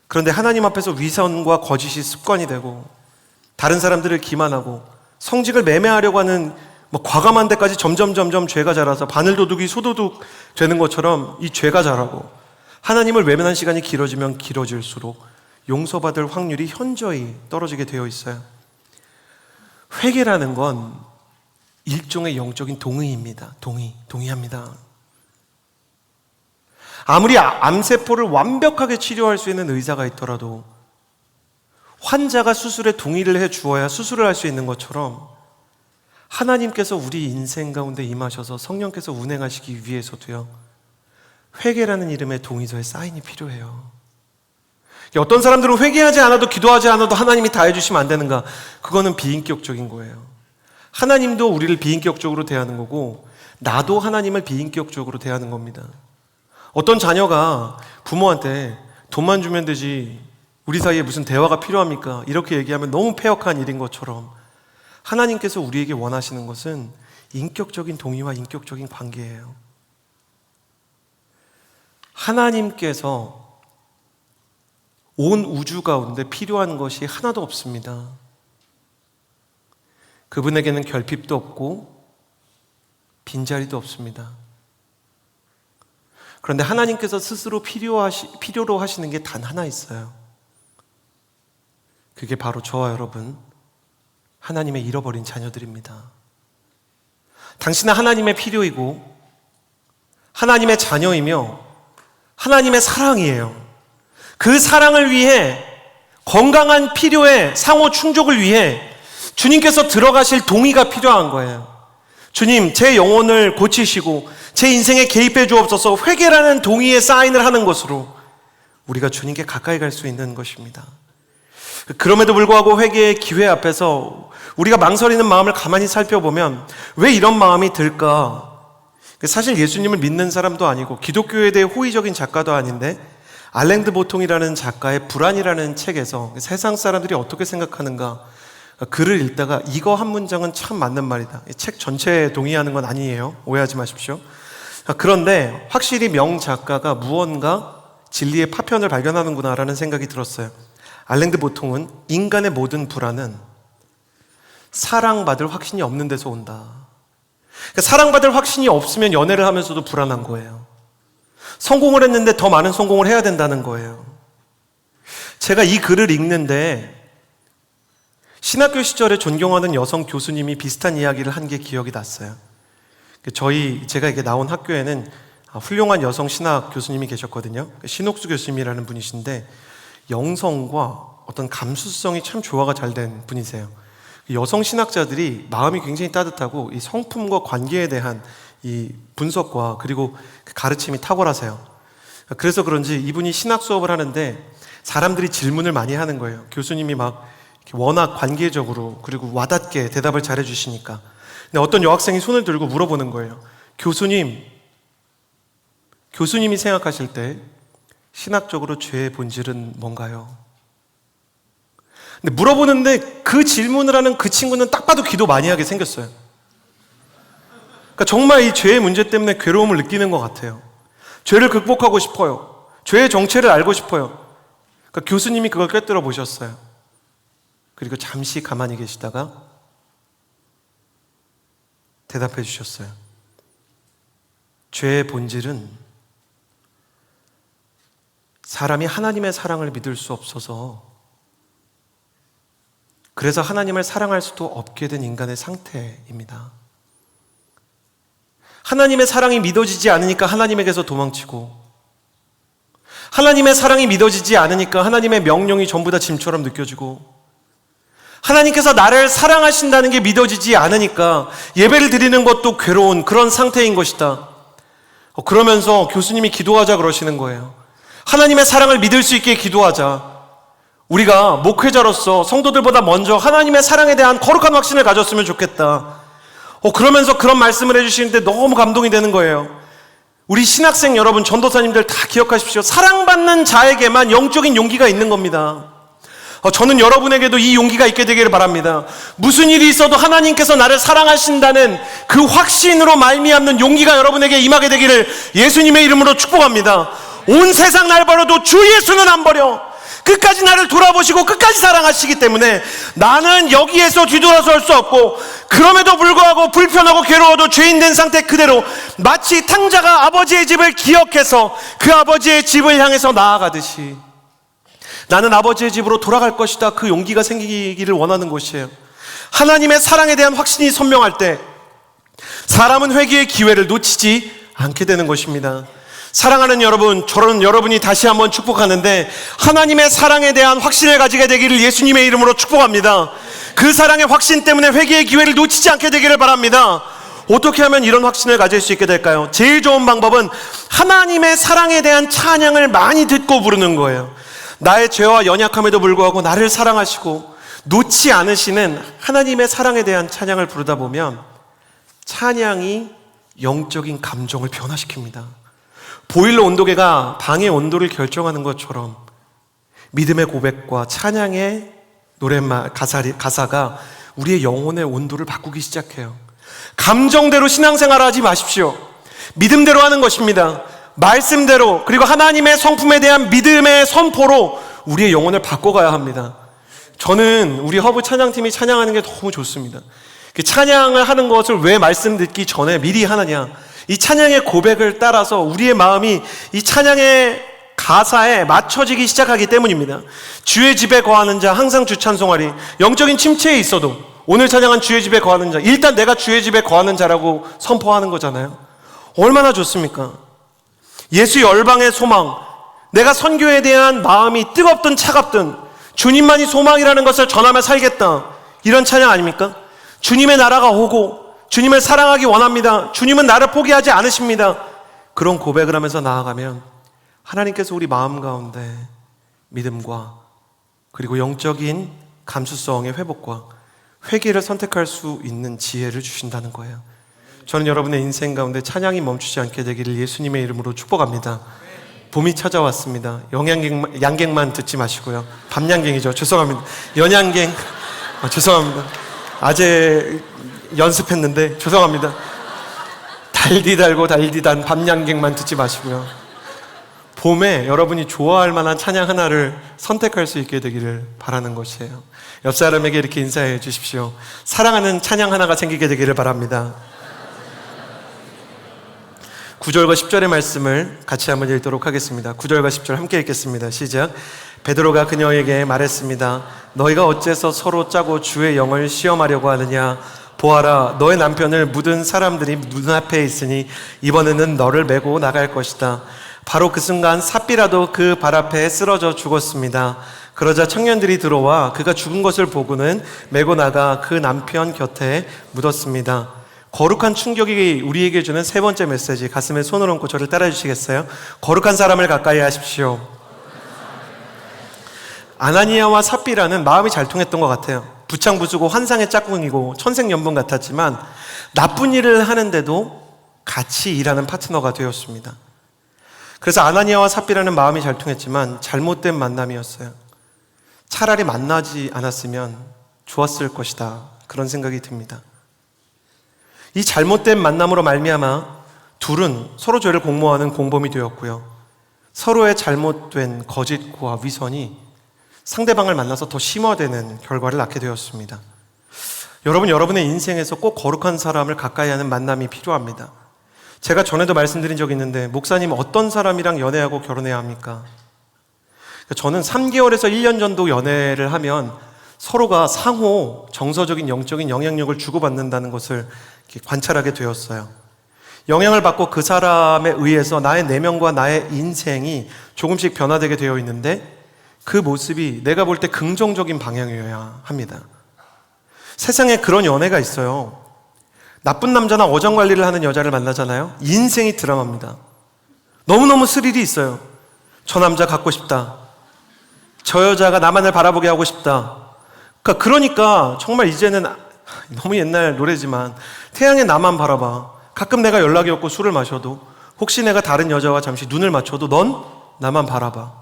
그런데 하나님 앞에서 위선과 거짓이 습관이 되고 다른 사람들을 기만하고 성직을 매매하려고 하는 과감한 데까지 점점 죄가 자라서 바늘도둑이 소도둑 되는 것처럼 이 죄가 자라고 하나님을 외면한 시간이 길어지면 길어질수록 용서받을 확률이 현저히 떨어지게 되어 있어요. 회개라는 건 일종의 영적인 동의입니다. 동의합니다. 아무리 암세포를 완벽하게 치료할 수 있는 의사가 있더라도 환자가 수술에 동의를 해 주어야 수술을 할 수 있는 것처럼 하나님께서 우리 인생 가운데 임하셔서 성령께서 운행하시기 위해서도요, 회개라는 이름의 동의서에 사인이 필요해요. 어떤 사람들은 회개하지 않아도 기도하지 않아도 하나님이 다 해주시면 안 되는가? 그거는 비인격적인 거예요. 하나님도 우리를 비인격적으로 대하는 거고 나도 하나님을 비인격적으로 대하는 겁니다. 어떤 자녀가 부모한테 돈만 주면 되지 우리 사이에 무슨 대화가 필요합니까? 이렇게 얘기하면 너무 패역한 일인 것처럼 하나님께서 우리에게 원하시는 것은 인격적인 동의와 인격적인 관계예요. 하나님께서 온 우주 가운데 필요한 것이 하나도 없습니다. 그분에게는 결핍도 없고 빈자리도 없습니다. 그런데 하나님께서 스스로 필요로 하시는 게 단 하나 있어요. 그게 바로 저와 여러분, 하나님의 잃어버린 자녀들입니다. 당신은 하나님의 필요이고 하나님의 자녀이며 하나님의 사랑이에요. 그 사랑을 위해, 건강한 필요의 상호 충족을 위해 주님께서 들어가실 동의가 필요한 거예요. 주님, 제 영혼을 고치시고 제 인생에 개입해 주옵소서. 회개라는 동의의 사인을 하는 것으로 우리가 주님께 가까이 갈 수 있는 것입니다. 그럼에도 불구하고 회개의 기회 앞에서 우리가 망설이는 마음을 가만히 살펴보면 왜 이런 마음이 들까? 사실 예수님을 믿는 사람도 아니고 기독교에 대해 호의적인 작가도 아닌데 알랭드 보통이라는 작가의 불안이라는 책에서 세상 사람들이 어떻게 생각하는가 글을 읽다가 이거 한 문장은 참 맞는 말이다. 책 전체에 동의하는 건 아니에요. 오해하지 마십시오. 그런데 확실히 명 작가가 무언가 진리의 파편을 발견하는구나라는 생각이 들었어요. 알랭드 보통은 인간의 모든 불안은 사랑받을 확신이 없는 데서 온다. 그러니까 사랑받을 확신이 없으면 연애를 하면서도 불안한 거예요. 성공을 했는데 더 많은 성공을 해야 된다는 거예요. 제가 이 글을 읽는데 신학교 시절에 존경하는 여성 교수님이 비슷한 이야기를 한 게 기억이 났어요. 제가 이게 나온 학교에는 훌륭한 여성 신학 교수님이 계셨거든요. 신옥수 교수님이라는 분이신데 영성과 어떤 감수성이 참 조화가 잘 된 분이세요. 여성 신학자들이 마음이 굉장히 따뜻하고 이 성품과 관계에 대한 이 분석과 그리고 가르침이 탁월하세요. 그래서 그런지 이분이 신학 수업을 하는데 사람들이 질문을 많이 하는 거예요. 교수님이 막 워낙 관계적으로 그리고 와닿게 대답을 잘해 주시니까. 근데 어떤 여학생이 손을 들고 물어보는 거예요. 교수님이 생각하실 때 신학적으로 죄의 본질은 뭔가요? 근데 물어보는데 그 질문을 하는 그 친구는 딱 봐도 기도 많이 하게 생겼어요. 그러니까 정말 이 죄의 문제 때문에 괴로움을 느끼는 것 같아요. 죄를 극복하고 싶어요. 죄의 정체를 알고 싶어요. 그러니까 교수님이 그걸 꿰뚫어 보셨어요. 그리고 잠시 가만히 계시다가 대답해 주셨어요. 죄의 본질은 사람이 하나님의 사랑을 믿을 수 없어서 그래서 하나님을 사랑할 수도 없게 된 인간의 상태입니다. 하나님의 사랑이 믿어지지 않으니까 하나님에게서 도망치고 하나님의 사랑이 믿어지지 않으니까 하나님의 명령이 전부 다 짐처럼 느껴지고 하나님께서 나를 사랑하신다는 게 믿어지지 않으니까 예배를 드리는 것도 괴로운 그런 상태인 것이다. 그러면서 교수님이 기도하자 그러시는 거예요. 하나님의 사랑을 믿을 수 있게 기도하자. 우리가 목회자로서 성도들보다 먼저 하나님의 사랑에 대한 거룩한 확신을 가졌으면 좋겠다. 그러면서 그런 말씀을 해주시는데 너무 감동이 되는 거예요. 우리 신학생 여러분, 전도사님들 다 기억하십시오. 사랑받는 자에게만 영적인 용기가 있는 겁니다. 저는 여러분에게도 이 용기가 있게 되기를 바랍니다. 무슨 일이 있어도 하나님께서 나를 사랑하신다는 그 확신으로 말미암는 용기가 여러분에게 임하게 되기를 예수님의 이름으로 축복합니다. 온 세상 날 버려도 주 예수는 안 버려. 끝까지 나를 돌아보시고 끝까지 사랑하시기 때문에 나는 여기에서 뒤돌아설 수 없고, 그럼에도 불구하고 불편하고 괴로워도 죄인 된 상태 그대로 마치 탕자가 아버지의 집을 기억해서 그 아버지의 집을 향해서 나아가듯이 나는 아버지의 집으로 돌아갈 것이다. 그 용기가 생기기를 원하는 것이에요. 하나님의 사랑에 대한 확신이 선명할 때 사람은 회개의 기회를 놓치지 않게 되는 것입니다. 사랑하는 여러분, 저는 여러분이 다시 한번 축복하는데 하나님의 사랑에 대한 확신을 가지게 되기를 예수님의 이름으로 축복합니다. 그 사랑의 확신 때문에 회개의 기회를 놓치지 않게 되기를 바랍니다. 어떻게 하면 이런 확신을 가질 수 있게 될까요? 제일 좋은 방법은 하나님의 사랑에 대한 찬양을 많이 듣고 부르는 거예요. 나의 죄와 연약함에도 불구하고 나를 사랑하시고 놓지 않으시는 하나님의 사랑에 대한 찬양을 부르다 보면 찬양이 영적인 감정을 변화시킵니다. 보일러 온도계가 방의 온도를 결정하는 것처럼 믿음의 고백과 찬양의 노랫말, 가사가 우리의 영혼의 온도를 바꾸기 시작해요. 감정대로 신앙생활을 하지 마십시오. 믿음대로 하는 것입니다. 말씀대로, 그리고 하나님의 성품에 대한 믿음의 선포로 우리의 영혼을 바꿔가야 합니다. 저는 우리 허브 찬양팀이 찬양하는 게 너무 좋습니다. 그 찬양을 하는 것을 왜 말씀 듣기 전에 미리 하느냐, 이 찬양의 고백을 따라서 우리의 마음이 이 찬양의 가사에 맞춰지기 시작하기 때문입니다. 주의 집에 거하는 자 항상 주 찬송하리. 영적인 침체에 있어도 오늘 찬양한 주의 집에 거하는 자, 일단 내가 주의 집에 거하는 자라고 선포하는 거잖아요. 얼마나 좋습니까? 예수 열방의 소망, 내가 선교에 대한 마음이 뜨겁든 차갑든 주님만이 소망이라는 것을 전하며 살겠다, 이런 찬양 아닙니까? 주님의 나라가 오고 주님을 사랑하기 원합니다. 주님은 나를 포기하지 않으십니다. 그런 고백을 하면서 나아가면 하나님께서 우리 마음 가운데 믿음과 그리고 영적인 감수성의 회복과 회개를 선택할 수 있는 지혜를 주신다는 거예요. 저는 여러분의 인생 가운데 찬양이 멈추지 않게 되기를 예수님의 이름으로 축복합니다. 봄이 찾아왔습니다. 양갱만 듣지 마시고요. 밤양갱이죠. 죄송합니다. 연양갱. 죄송합니다. 아재 연습했는데 죄송합니다. 달디 달고 달디 단 밤양갱만 듣지 마시고요. 봄에 여러분이 좋아할 만한 찬양 하나를 선택할 수 있게 되기를 바라는 것이에요. 옆 사람에게 이렇게 인사해 주십시오. 사랑하는 찬양 하나가 생기게 되기를 바랍니다. 9절과 10절의 말씀을 같이 한번 읽도록 하겠습니다. 9절과 10절 함께 읽겠습니다. 시작. 베드로가 그녀에게 말했습니다. 너희가 어째서 서로 짜고 주의 영을 시험하려고 하느냐? 보아라, 너의 남편을 묻은 사람들이 눈앞에 있으니 이번에는 너를 메고 나갈 것이다. 바로 그 순간 삽비라도 그 발 앞에 쓰러져 죽었습니다. 그러자 청년들이 들어와 그가 죽은 것을 보고는 메고 나가 그 남편 곁에 묻었습니다. 거룩한 충격이 우리에게 주는 세 번째 메시지, 가슴에 손을 얹고 저를 따라 주시겠어요? 거룩한 사람을 가까이 하십시오. 아나니아와 삽비라는 마음이 잘 통했던 것 같아요. 부창부수고 환상의 짝꿍이고 천생연분 같았지만 나쁜 일을 하는데도 같이 일하는 파트너가 되었습니다. 그래서 아나니아와 삽비라는 마음이 잘 통했지만 잘못된 만남이었어요. 차라리 만나지 않았으면 좋았을 것이다, 그런 생각이 듭니다. 이 잘못된 만남으로 말미암아 둘은 서로 죄를 공모하는 공범이 되었고요. 서로의 잘못된 거짓과 위선이 상대방을 만나서 더 심화되는 결과를 낳게 되었습니다. 여러분, 여러분의 인생에서 꼭 거룩한 사람을 가까이 하는 만남이 필요합니다. 제가 전에도 말씀드린 적이 있는데, 목사님 어떤 사람이랑 연애하고 결혼해야 합니까? 저는 3개월에서 1년 정도 연애를 하면 서로가 상호 정서적인 영적인 영향력을 주고받는다는 것을 관찰하게 되었어요. 영향을 받고 그 사람에 의해서 나의 내면과 나의 인생이 조금씩 변화되게 되어 있는데 그 모습이 내가 볼 때 긍정적인 방향이어야 합니다. 세상에 그런 연애가 있어요. 나쁜 남자나 어장관리를 하는 여자를 만나잖아요. 인생이 드라마입니다. 너무너무 스릴이 있어요. 저 남자 갖고 싶다. 저 여자가 나만을 바라보게 하고 싶다. 그러니까 정말 이제는 너무 옛날 노래지만 태양의 나만 바라봐. 가끔 내가 연락이 없고 술을 마셔도 혹시 내가 다른 여자와 잠시 눈을 맞춰도 넌 나만 바라봐.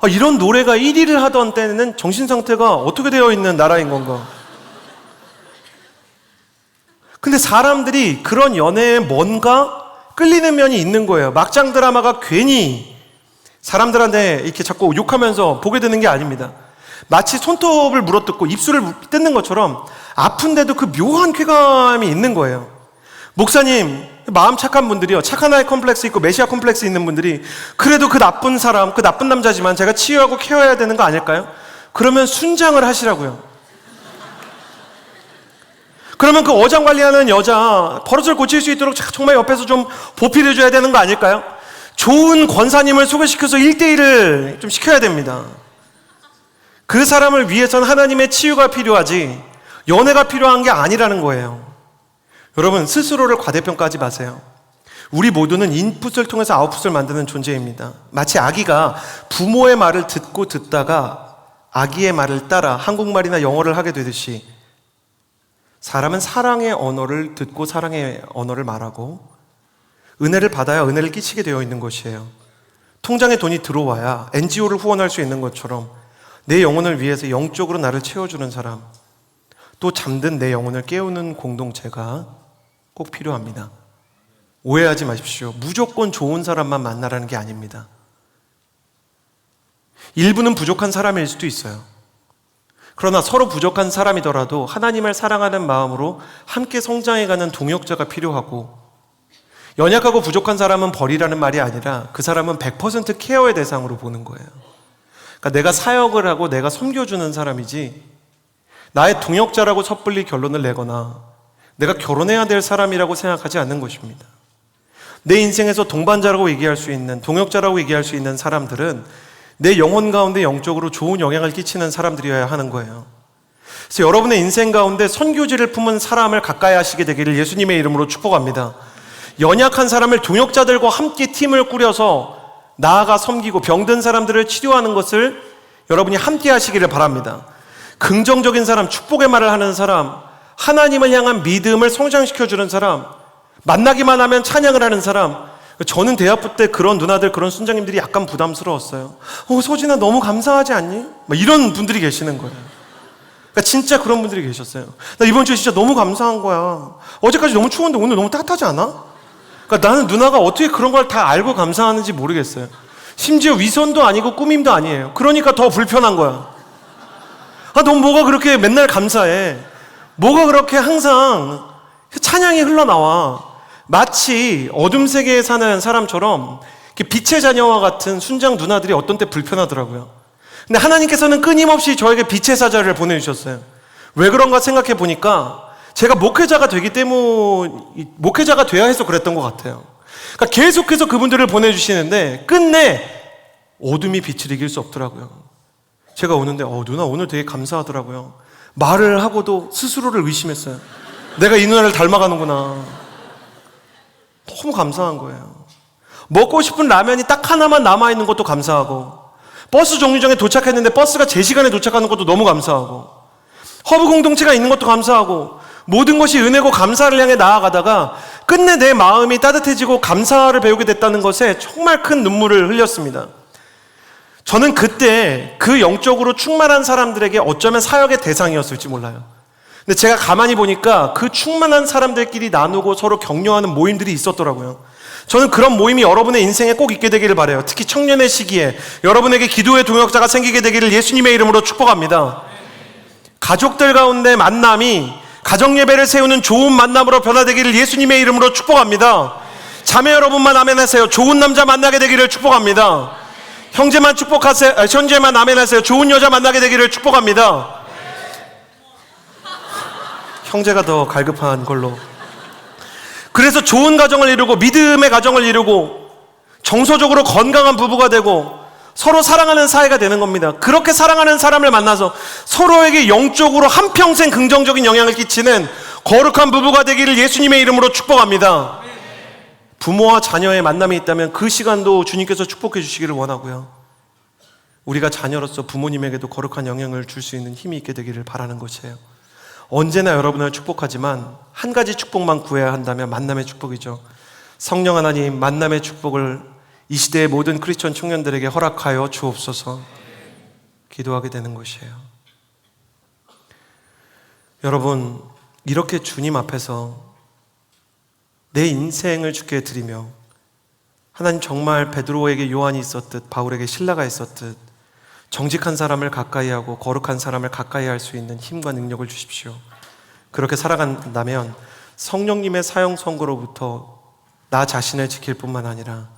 이런 노래가 1위를 하던 때는 정신상태가 어떻게 되어 있는 나라인 건가? 근데 사람들이 그런 연애에 뭔가 끌리는 면이 있는 거예요. 막장 드라마가 괜히 사람들한테 이렇게 자꾸 욕하면서 보게 되는 게 아닙니다. 마치 손톱을 물어뜯고 입술을 뜯는 것처럼 아픈데도 그 묘한 쾌감이 있는 거예요. 목사님, 마음 착한 분들이요, 착한 아이 컴플렉스 있고 메시아 컴플렉스 있는 분들이 그래도 그 나쁜 사람, 그 나쁜 남자지만 제가 치유하고 케어해야 되는 거 아닐까요? 그러면 순장을 하시라고요. 그러면 그 어장관리하는 여자 버릇을 고칠 수 있도록 정말 옆에서 좀 보필해줘야 되는 거 아닐까요? 좋은 권사님을 소개시켜서 1대1을 좀 시켜야 됩니다. 그 사람을 위해서는 하나님의 치유가 필요하지 연애가 필요한 게 아니라는 거예요. 여러분, 스스로를 과대평가하지 마세요. 우리 모두는 인풋을 통해서 아웃풋을 만드는 존재입니다. 마치 아기가 부모의 말을 듣고 듣다가 아기의 말을 따라 한국말이나 영어를 하게 되듯이 사람은 사랑의 언어를 듣고 사랑의 언어를 말하고 은혜를 받아야 은혜를 끼치게 되어 있는 것이에요. 통장에 돈이 들어와야 NGO를 후원할 수 있는 것처럼 내 영혼을 위해서 영적으로 나를 채워주는 사람, 또 잠든 내 영혼을 깨우는 공동체가 꼭 필요합니다. 오해하지 마십시오. 무조건 좋은 사람만 만나라는 게 아닙니다. 일부는 부족한 사람일 수도 있어요. 그러나 서로 부족한 사람이더라도 하나님을 사랑하는 마음으로 함께 성장해가는 동역자가 필요하고, 연약하고 부족한 사람은 버리라는 말이 아니라 그 사람은 100% 케어의 대상으로 보는 거예요. 그러니까 내가 사역을 하고 내가 섬겨주는 사람이지 나의 동역자라고 섣불리 결론을 내거나 내가 결혼해야 될 사람이라고 생각하지 않는 것입니다. 내 인생에서 동반자라고 얘기할 수 있는, 동역자라고 얘기할 수 있는 사람들은 내 영혼 가운데 영적으로 좋은 영향을 끼치는 사람들이어야 하는 거예요. 그래서 여러분의 인생 가운데 선교지를 품은 사람을 가까이 하시게 되기를 예수님의 이름으로 축복합니다. 연약한 사람을 동역자들과 함께 팀을 꾸려서 나아가 섬기고 병든 사람들을 치료하는 것을 여러분이 함께 하시기를 바랍니다. 긍정적인 사람, 축복의 말을 하는 사람, 하나님을 향한 믿음을 성장시켜주는 사람, 만나기만 하면 찬양을 하는 사람. 저는 대학부 때 그런 누나들, 그런 순장님들이 약간 부담스러웠어요. 소진아 너무 감사하지 않니? 이런 분들이 계시는 거예요. 그러니까 진짜 그런 분들이 계셨어요. 나 이번 주에 진짜 너무 감사한 거야. 어제까지 너무 추웠는데 오늘 너무 따뜻하지 않아? 그러니까 나는 누나가 어떻게 그런 걸 다 알고 감사하는지 모르겠어요. 심지어 위선도 아니고 꾸밈도 아니에요. 그러니까 더 불편한 거야. 넌 뭐가 그렇게 맨날 감사해? 뭐가 그렇게 항상 찬양이 흘러나와? 마치 어둠 세계에 사는 사람처럼 빛의 자녀와 같은 순장 누나들이 어떤 때 불편하더라고요. 근데 하나님께서는 끊임없이 저에게 빛의 사자를 보내주셨어요. 왜 그런가 생각해 보니까 제가 목회자가 목회자가 돼야 해서 그랬던 것 같아요. 그러니까 계속해서 그분들을 보내주시는데 끝내 어둠이 빛을 이길 수 없더라고요. 제가 오는데 누나 오늘 되게 감사하더라고요. 말을 하고도 스스로를 의심했어요. 내가 이 누나를 닮아가는구나. 너무 감사한 거예요. 먹고 싶은 라면이 딱 하나만 남아있는 것도 감사하고, 버스 정류장에 도착했는데 버스가 제 시간에 도착하는 것도 너무 감사하고, 허브 공동체가 있는 것도 감사하고, 모든 것이 은혜고 감사를 향해 나아가다가 끝내 내 마음이 따뜻해지고 감사를 배우게 됐다는 것에 정말 큰 눈물을 흘렸습니다. 저는 그때 그 영적으로 충만한 사람들에게 어쩌면 사역의 대상이었을지 몰라요. 근데 제가 가만히 보니까 그 충만한 사람들끼리 나누고 서로 격려하는 모임들이 있었더라고요. 저는 그런 모임이 여러분의 인생에 꼭 있게 되기를 바라요. 특히 청년의 시기에 여러분에게 기도의 동역자가 생기게 되기를 예수님의 이름으로 축복합니다. 가족들 가운데 만남이 가정예배를 세우는 좋은 만남으로 변화되기를 예수님의 이름으로 축복합니다. 자매 여러분만 아멘하세요. 좋은 남자 만나게 되기를 축복합니다. 형제만 축복하세요. 형제만 아멘하세요. 좋은 여자 만나게 되기를 축복합니다. 형제가 더 갈급한 걸로. 그래서 좋은 가정을 이루고 믿음의 가정을 이루고 정서적으로 건강한 부부가 되고 서로 사랑하는 사이가 되는 겁니다. 그렇게 사랑하는 사람을 만나서 서로에게 영적으로 한평생 긍정적인 영향을 끼치는 거룩한 부부가 되기를 예수님의 이름으로 축복합니다. 부모와 자녀의 만남이 있다면 그 시간도 주님께서 축복해 주시기를 원하고요. 우리가 자녀로서 부모님에게도 거룩한 영향을 줄 수 있는 힘이 있게 되기를 바라는 것이에요. 언제나 여러분을 축복하지만 한 가지 축복만 구해야 한다면 만남의 축복이죠. 성령 하나님, 만남의 축복을 이 시대의 모든 크리스천 청년들에게 허락하여 주옵소서 기도하게 되는 것이에요. 여러분, 이렇게 주님 앞에서 내 인생을 주께 드리며 하나님 정말 베드로에게 요한이 있었듯 바울에게 신라가 있었듯 정직한 사람을 가까이 하고 거룩한 사람을 가까이 할 수 있는 힘과 능력을 주십시오. 그렇게 살아간다면 성령님의 사형 선고로부터 나 자신을 지킬 뿐만 아니라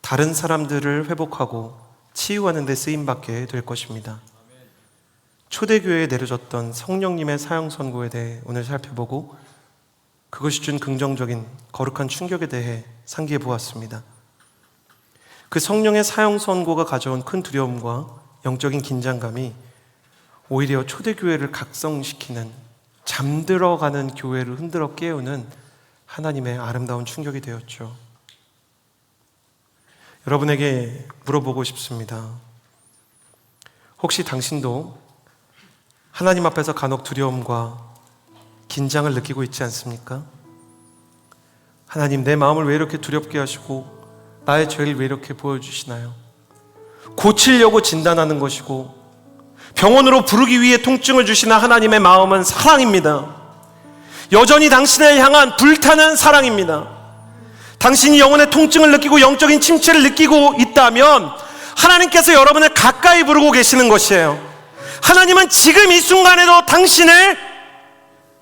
다른 사람들을 회복하고 치유하는 데 쓰임받게 될 것입니다. 초대교회에 내려졌던 성령님의 사형 선고에 대해 오늘 살펴보고 그것이 준 긍정적인 거룩한 충격에 대해 상기해 보았습니다. 그 성령의 사형 선고가 가져온 큰 두려움과 영적인 긴장감이 오히려 초대교회를 각성시키는, 잠들어가는 교회를 흔들어 깨우는 하나님의 아름다운 충격이 되었죠. 여러분에게 물어보고 싶습니다. 혹시 당신도 하나님 앞에서 간혹 두려움과 긴장을 느끼고 있지 않습니까? 하나님, 내 마음을 왜 이렇게 두렵게 하시고 나의 죄를 왜 이렇게 보여주시나요? 고치려고 진단하는 것이고 병원으로 부르기 위해 통증을 주시는 하나님의 마음은 사랑입니다. 여전히 당신을 향한 불타는 사랑입니다. 당신이 영혼의 통증을 느끼고 영적인 침체를 느끼고 있다면 하나님께서 여러분을 가까이 부르고 계시는 것이에요. 하나님은 지금 이 순간에도 당신을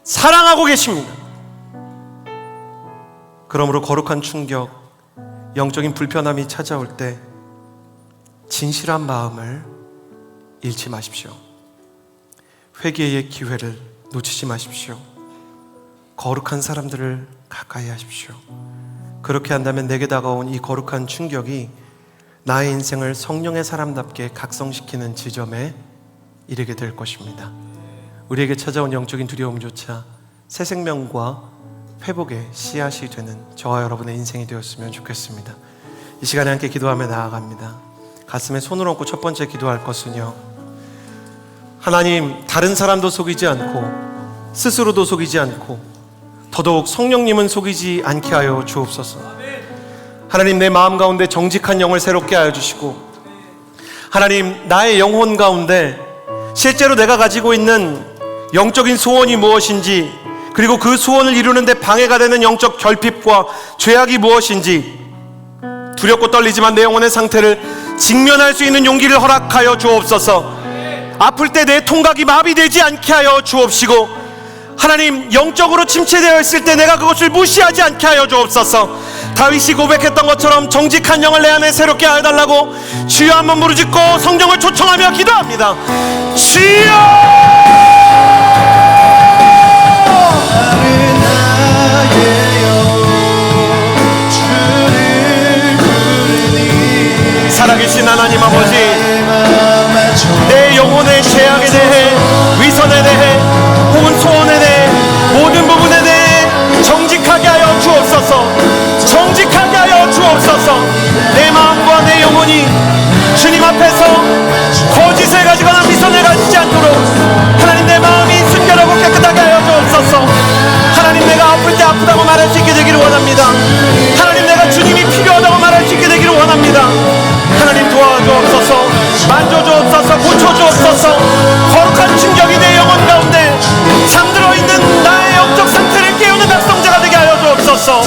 사랑하고 계십니다. 그러므로 거룩한 충격, 영적인 불편함이 찾아올 때 진실한 마음을 잃지 마십시오. 회개의 기회를 놓치지 마십시오. 거룩한 사람들을 가까이 하십시오. 그렇게 한다면 내게 다가온 이 거룩한 충격이 나의 인생을 성령의 사람답게 각성시키는 지점에 이르게 될 것입니다. 우리에게 찾아온 영적인 두려움조차 새 생명과 회복의 씨앗이 되는 저와 여러분의 인생이 되었으면 좋겠습니다. 이 시간에 함께 기도하며 나아갑니다. 가슴에 손을 얹고 첫 번째 기도할 것은요, 하나님, 다른 사람도 속이지 않고 스스로도 속이지 않고 더더욱 성령님은 속이지 않게 하여 주옵소서. 하나님, 내 마음 가운데 정직한 영을 새롭게 하여 주시고, 하나님, 나의 영혼 가운데 실제로 내가 가지고 있는 영적인 소원이 무엇인지, 그리고 그 소원을 이루는 데 방해가 되는 영적 결핍과 죄악이 무엇인지, 두렵고 떨리지만 내 영혼의 상태를 직면할 수 있는 용기를 허락하여 주옵소서. 아플 때 내 통각이 마비되지 않게 하여 주옵시고, 하나님, 영적으로 침체되어 있을 때 내가 그것을 무시하지 않게 하여 주옵소서. 다윗이 고백했던 것처럼 정직한 영을 내 안에 새롭게 하여 달라고 주여 한번 부르짖고 성령을 초청하며 기도합니다. 주여! 살아계신 하나님 아버지, 내 영혼의 죄악에 대해, 위선에 대해, 혹은 소원에 대해, 모든 부분에 대해 정직하게 하여 주옵소서. 정직하게 하여 주옵소서. 내 마음과 내 영혼이 주님 앞에서 거짓을 가지거나 위선을 가지지 않도록 하나님, 내 마음이 순결하고 깨끗하게 하여 주옵소서. 하나님, 내가 아플 때 아프다고 말할 수 있게 되기를 원합니다. 하나님, 내가 주님이 필요하다고 말할 수 있게 되기를 원합니다. 하나님, 도와주옵소서. 만져주옵소서. 고쳐주옵소서. 거룩한 충격이 내 영혼 가운데 잠들어 있는 나의 영적 상태를 깨우는 백성자가 되게 하여 주옵소서.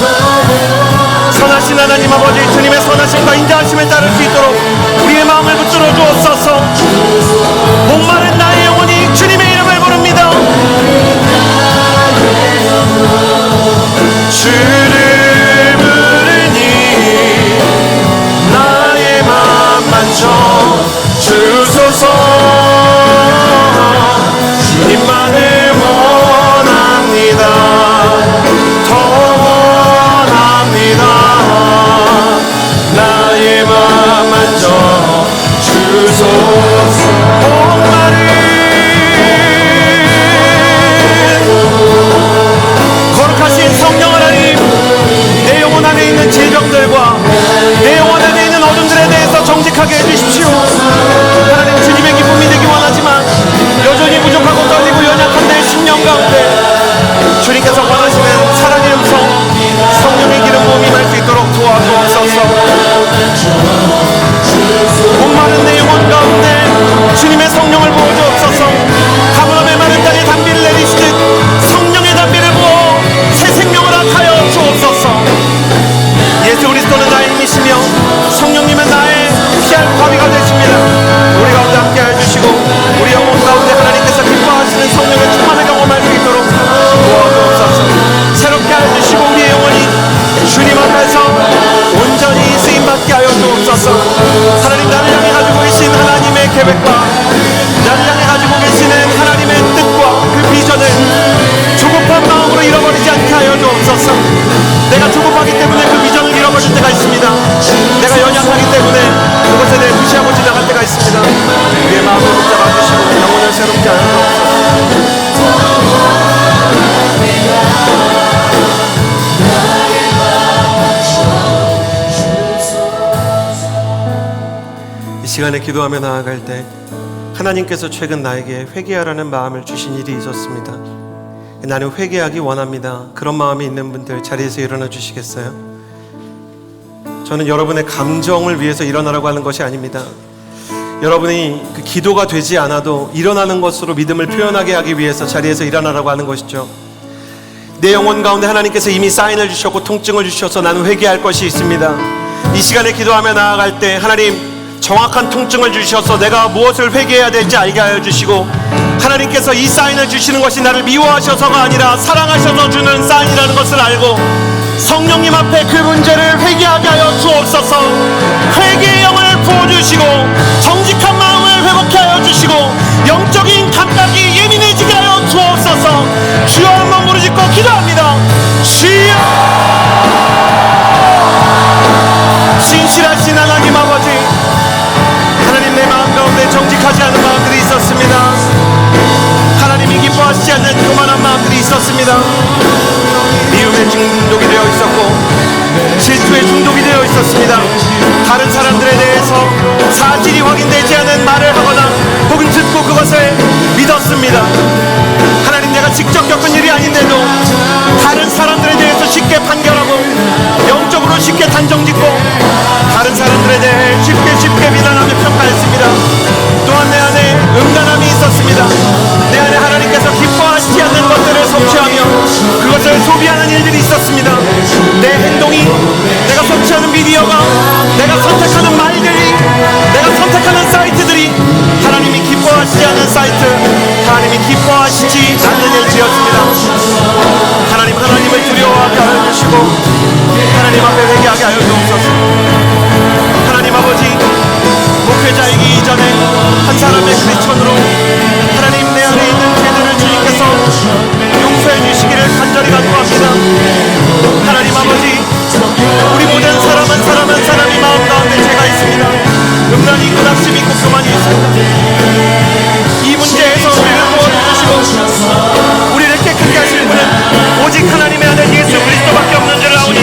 선하신 하나님 아버지, 주님의 선하심과 인자하심을 따를 수 있도록 우리의 마음을 붙들어 주옵소서. 목마른 나의 영혼이 주님의 이름을 부릅니다. 주를 계획과 나를 향해 가지고 계시는 하나님의 뜻과 그 비전을 조급한 마음으로 잃어버리지 않게 하여 주옵소서. 내가 조급하기 때문에 그 비전을 잃어버릴 때가 있습니다. 내가 연약하기 때문에 그것에 대해 무시하고 지나갈 때가 있습니다. 우리의 마음을 붙잡아 주시고 영혼을 새롭게 하여 주옵소서. 이 시간에 기도하며 나아갈 때 하나님께서 최근 나에게 회개하라는 마음을 주신 일이 있었습니다. 나는 회개하기 원합니다. 그런 마음이 있는 분들 자리에서 일어나 주시겠어요? 저는 여러분의 감정을 위해서 일어나라고 하는 것이 아닙니다. 여러분이 그 기도가 되지 않아도 일어나는 것으로 믿음을 표현하게 하기 위해서 자리에서 일어나라고 하는 것이죠. 내 영혼 가운데 하나님께서 이미 사인을 주셨고 통증을 주셔서 나는 회개할 것이 있습니다. 이 시간에 기도하며 나아갈 때 하나님 정확한 통증을 주셔서 내가 무엇을 회개해야 될지 알게 하여 주시고, 하나님께서 이 사인을 주시는 것이 나를 미워하셔서가 아니라 사랑하셔서 주는 사인이라는 것을 알고 성령님 앞에 그 문제를 회개하게 하여 주옵소서. 회개의 영을 부어주시고 정직한 마음을 회복케 하여 주시고 영적인 감각이 예민해지게 하여 주옵소서. 주여 한번 부르짖고 기도합니다. 주여, 신실하신 하나님 아버지, 하나님 내 마음 가운데 정직하지 않은 마음들이 있었습니다. 하나님이 기뻐하시지 않는 교만한 마음들이 있었습니다. 미움의 중독이 되어 있었고 질투의 중독이 되어 있었습니다. 다른 사람들에 대해서 사실이 확인되지 않은 말을 하거나 혹은 듣고 그것을 믿었습니다. 하나님, 내가 직접 겪은 일이 아닌데도 다른 사람들에 대해서 쉽게 판결하고 영적으로 쉽게 단정짓고 다른 사람들에 대해 쉽게 비난하며 평가했습니다. 또한 내 안에 음란함이 있었습니다. 내 안에 하나님께서 기뻐하시지 않는 것들을 섭취하며 그것을 소비하는 일들이 있었습니다. 내 행동이, 내가 섭취하는 미디어가, 내가 선택하는 말들이, 내가 선택하는 사이트들이 하나님이 기뻐하시지 않는 사이트, 하나님이 기뻐하시지 않는 일들이었습니다. 하나님, 하나님을 두려워하게 하여 주시고 하나님 앞에 회개하게 하여 주옵소서. 하나님 아버지, 목회자이기 이전에 한 사람의 크리스천으로 하나님 내 안에 있는 죄들을 주님께서 용서해 주시기를 간절히 간구합니다. 하나님 아버지, 우리 모든 사람 한 사람이 마음 가운데 죄가 있습니다. 음란이 있고 낙심이 있고 교만이 있습니다. 이 문제에서 우리를 도와주시고 우리를 깨끗게 하실 분은 오직 하나님의 아들 예수 그리스도밖에 없는 줄 아오니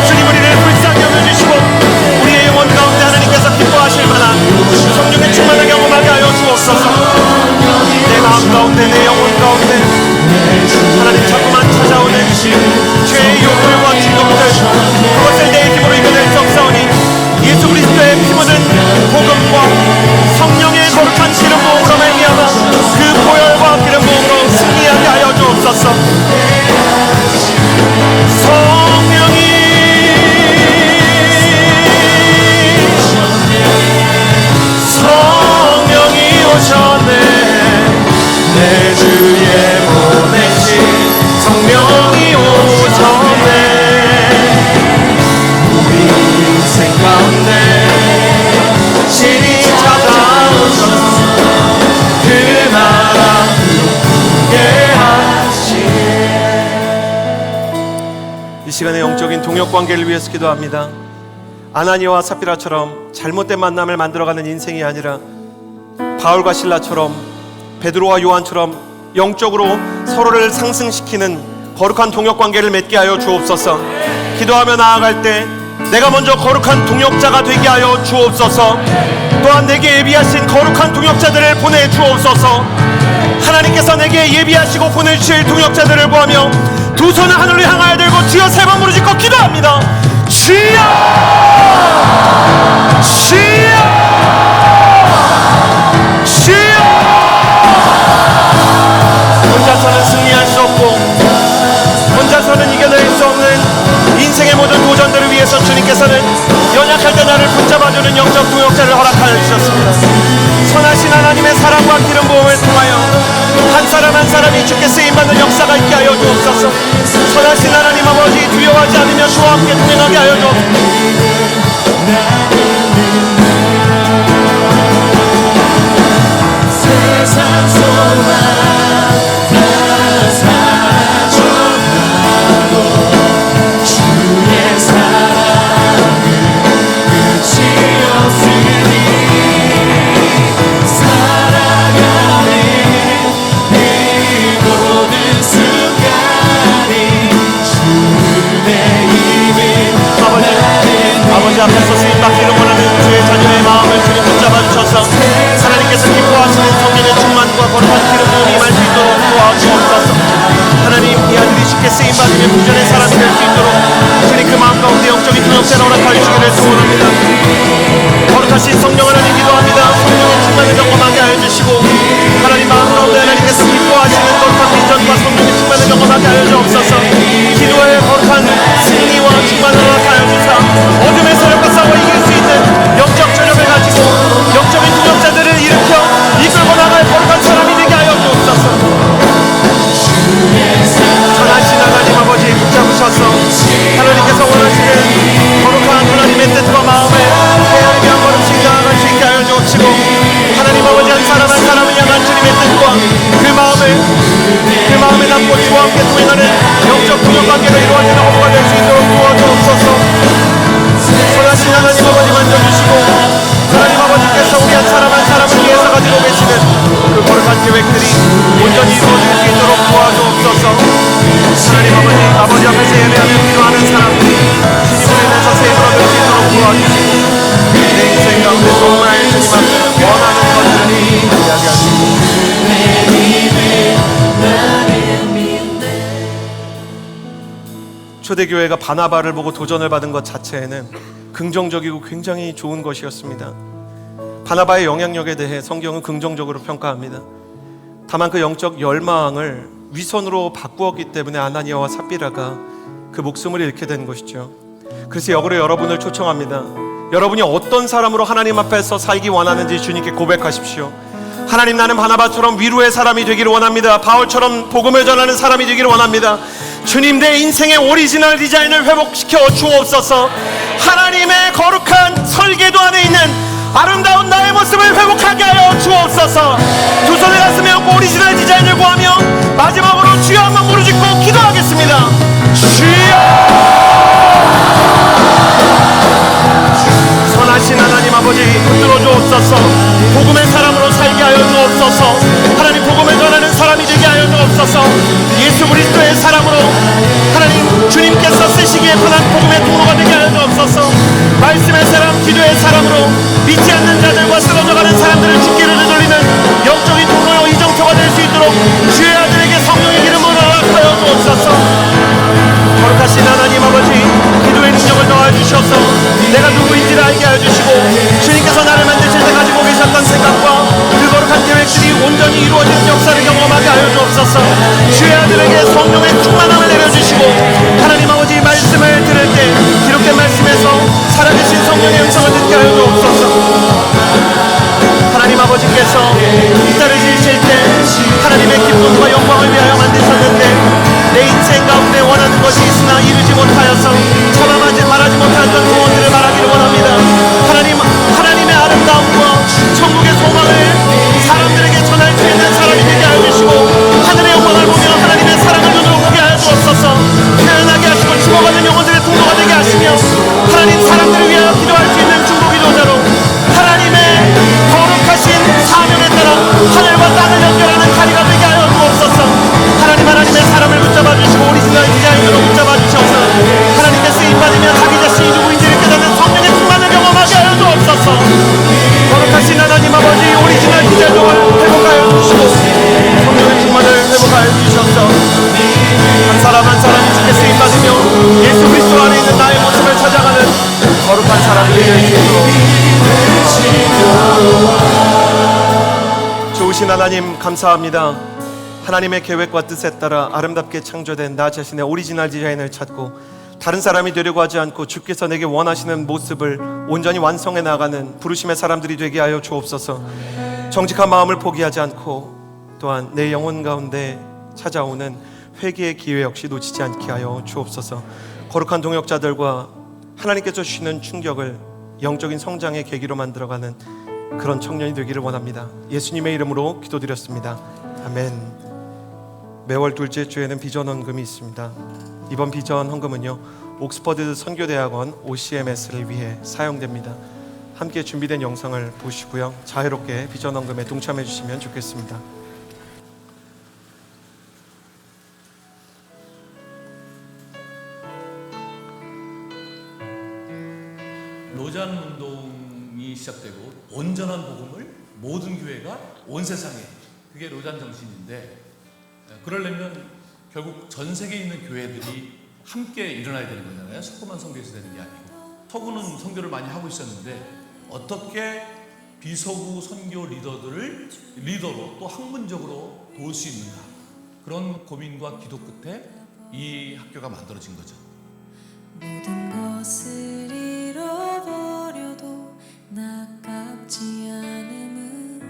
주님, 우리를 불쌍히 여겨주시고 우리의 영혼 가운데 하나님께서 기뻐하실 만한 성령의 충만을 경험하게 하여 주옵소서. 내 마음 가운데, 내 영혼 가운데 하나님 자꾸만 찾아오는 죄의 욕구와 중독들, 그것을 내 힘으로 이겨낼 수 없사오니 예수 그리스도의 피 묻은 복음과 성령의 거룩한 기름 부음으로 말미암아 그 보혈과 기름 부음으로 승리하게 하여 주옵소서. 성령이 오셨네. 내 주에 보내신 성령이 오셨네. 우리 인생 가운데 신이 찾아오셔서 그 나라 함께 하시네. 이 시간에 영적인 동역관계를 위해서 기도합니다. 아나니아와 삽비라처럼 잘못된 만남을 만들어가는 인생이 아니라 바울과 실라처럼, 베드로와 요한처럼 영적으로 서로를 상승시키는 거룩한 동역관계를 맺게 하여 주옵소서. 기도하며 나아갈 때 내가 먼저 거룩한 동역자가 되게 하여 주옵소서. 또한 내게 예비하신 거룩한 동역자들을 보내주옵소서. 하나님께서 내게 예비하시고 보내주실 동역자들을 구하며 두 손을 하늘로 향하여 들고 주여 세 번 부르짖고 기도합니다. 주여, 주여, 주여. 혼자서는 승리할 수 없고 혼자서는 이겨낼 수 없는 인생의 모든 도전들을 위해서 주님께서는 연약할 때 나를 붙잡아주는 영적 동역자를 허락하여 주셨습니다. 선하신 하나님의 사랑과 기름 부음을 통하여 한 사람 한 사람이 주께 쓰임받는 역사가 있게 하여 주옵소서. 선하신 하나님 아버지, 두려워하지 않으며 주와 함께 동행하게 하여 주옵소서. 쓰임받으며 부전의 사람이 될 수 있도록 주님 그 마음 가운데 영적인 동역자를 허락하여 주기를 소원합니다. 거룩하신 성령 하나님 기도합니다. 성령의 충만을 경험하게 하여 주시고 하나님 마음 가운데 하나님께서 기뻐하시는 거룩한 비전과 성령의 충만을 경험하게 하여 주옵소서. 기도의 거룩한 승리와 충만을 허락하여 주사 어둠의 세력과 싸워 이길 수 있는 영적 전력을 가지고 영적인 동역자들을 일으켜 이끌고 나갈 거룩한 사람이 되게 하여 주옵소서. 선하신 하나님 아버지 붙잡으셔서 하나님께서 원하시는 거룩한 하나님의 뜻과 마음을 헤아리며 한 걸음씩 나아갈 수 있게 하여 주옵시고 하나님 아버지 한 사람 한 사람을 향한 주님의 뜻과 그 마음에 담고 주와 함께 동행하는 영적 동역관계로 이루어지는 업무가 될 수 있도록 도와주옵소서. 선하신 하나님 아버지 만져주시고 하나님 아버지께서 우리 한 사람 한 사람을 위해서 가지고 계시는 그 거룩한 계획들이 온전히 이루어질 수 있도록 도와주옵소서. 하나님 아버지 앞에서 예배하며 기도하는 사람들이 주님을 인해서 세임을 얻을 수 있도록 도와주시고 내 인생 가운데 정말 주님 앞에 원하는 것들을 이야기하시고 초대교회가 바나바를 보고 도전을 받은 것 자체에는 긍정적이고 굉장히 좋은 것이었습니다. 바나바의 영향력에 대해 성경은 긍정적으로 평가합니다. 다만 그 영적 열망을 위선으로 바꾸었기 때문에 아나니아와 삽비라가 그 목숨을 잃게 된 것이죠. 그래서 역으로 여러분을 초청합니다. 여러분이 어떤 사람으로 하나님 앞에서 살기 원하는지 주님께 고백하십시오. 하나님, 나는 바나바처럼 위로의 사람이 되기를 원합니다. 바울처럼 복음을 전하는 사람이 되기를 원합니다. 주님, 내 인생의 오리지널 디자인을 회복시켜 주옵소서. 하나님의 거룩한 설계도 안에 있는 아름다운 나의 모습을 회복하게 하여 주옵소서. 두 손을 가슴에 얹고 오리지널 디자인을 구하며 마지막으로 주여 한번 무릎짓고 기도하겠습니다. 주여! 선하신 하나님 아버지, 붙들어 주옵소서. 복음의 사람으로 살게 하여 주옵소서. 하나님, 복음을 전하는 사람이 되게 하여 주옵소서. 예수 그리스도의 사람으로 하나님 주님께서 쓰시기에 편한 복음의 통로가 되게 하여 주옵소서. 말씀의 사람, 기도의 사람으로 믿지 않는 자들과 쓰러져가는 사람들을 주께를 되돌리는 영적인 통로요 이정표가 될 수 있도록 주의 아들에게 성령의 기름을 허락하여 주옵소서. 거룩하신 하나님 아버지, 기도의 능력을 더하주셔서 내가 누구인지를 알게 하여 주시고 주님께서 나를 만드실 때 가지고 계셨던 생각과 그 거룩한 계획들이 온전히 이루어지는 역사를 경험하게 하여 주옵소서. 주의 아들에게 성령의 충만함을 내려주시고 하나님 아버지, 말씀을 들을 때 기록된 말씀에서 살아계신 성령의 음성을 듣게 하여 주옵소서. 하나님 아버지께서 이 딸을 지으실 때 하나님의 기쁨과 영광을 위하여 만드셨는데 내 인생 가운데 원하는 것이 있으나 이루지 못하여서 참아하지 말하지 못했던 소원들을 말하기를 원합니다. 하나님의 아름다움과 천국의 소망을 사람들에게 전할 수 있는 사람이 되게 하여 주시고 하늘의 영광을 보며 하나님의 사랑을 눈으로 보게 하여 주옵소서. 표현하게 하시고 죽어가는 영혼들의 통로가 되게 하시며 하나님 사람들을 위하여 기도할 수 있는 중보 기도자로 하나님의 거룩하신 사명에 따라 하늘과 땅을 연결하는 다리가 되게 하여 주옵소서. 하나님의 사람을 붙잡아 주시고 오리지널 디자인으로 붙잡아 주셔서 하나님의 쓰임받으며 자기 자신이 누구인지를 깨닫는 성령의 충만을 경험하게 하여 주옵소서. 거룩하신 하나님 아버지, 오리지널 디자인을 회복하여 주시고 성령의 충만을 회복하여 주셔서 한 사람 한 사람이 주께 쓰임받으며 예수 그리스도 안에 있는 나의 모습을 찾아가는 거룩한 사람이 되게 해주시도록. 좋으신 하나님 감사합니다. 하나님의 계획과 뜻에 따라 아름답게 창조된 나 자신의 오리지널 디자인을 찾고 다른 사람이 되려고 하지 않고 주께서 내게 원하시는 모습을 온전히 완성해 나가는 부르심의 사람들이 되게 하여 주옵소서. 정직한 마음을 포기하지 않고 또한 내 영혼 가운데 찾아오는 회개의 기회 역시 놓치지 않게 하여 주옵소서. 거룩한 동역자들과 하나님께서 주시는 충격을 영적인 성장의 계기로 만들어가는 그런 청년이 되기를 원합니다. 예수님의 이름으로 기도드렸습니다. 아멘. 매월 둘째 주에는 비전 헌금이 있습니다. 이번 비전 헌금은요, 옥스퍼드 선교대학원 OCMS를 위해 사용됩니다. 함께 준비된 영상을 보시고요, 자유롭게 비전 헌금에 동참해 주시면 좋겠습니다. 로잔 운동이 시작되고 온전한 복음을 모든 교회가 온 세상에, 그게 로잔 정신인데, 그러려면 결국 전 세계에 있는 교회들이 함께 일어나야 되는 거잖아요. 서구만 선교해서 되는 게 아니고. 서구는 선교를 많이 하고 있었는데 어떻게 비서구 선교 리더들을 리더로 또 학문적으로 도울 수 있는가, 그런 고민과 기도 끝에 이 학교가 만들어진 거죠. 모든 것을 잃어버려도 나깝지 않음은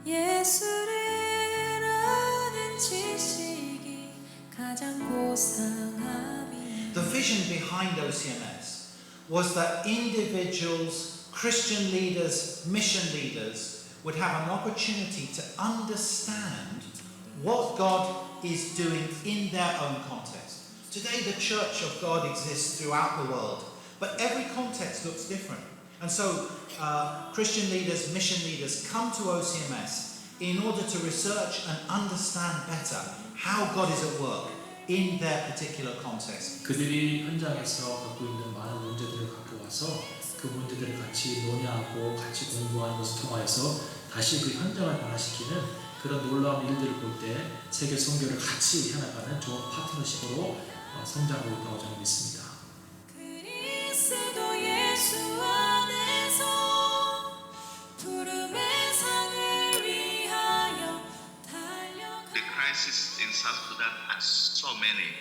예수를 아는 지식이 가장 고상함이. The vision behind OCMS was that individuals, Christian leaders, mission leaders would have an opportunity to understand what God is doing in their own context. Today the Church of God exists throughout the world, but every context looks different. And so Christian leaders, mission leaders come to OCMS in order to research and understand better how God is at work in their particular context. 그들이 현장에서 갖고 있는 많은 문제들을 갖고 와서 그 문제들을 같이 논의하고 같이 공부하는 것을 통하여서 다시 그 현장을 변화시키는 그런 놀라운 일들을 볼 때 세계 선교를 같이 해나가는 좋은 파트너십으로 성장하고 있다고 저는 믿습니다. 그리스도 예수 안에서 부름의 상을 위하여 달려가. The crisis in South Sudan has so many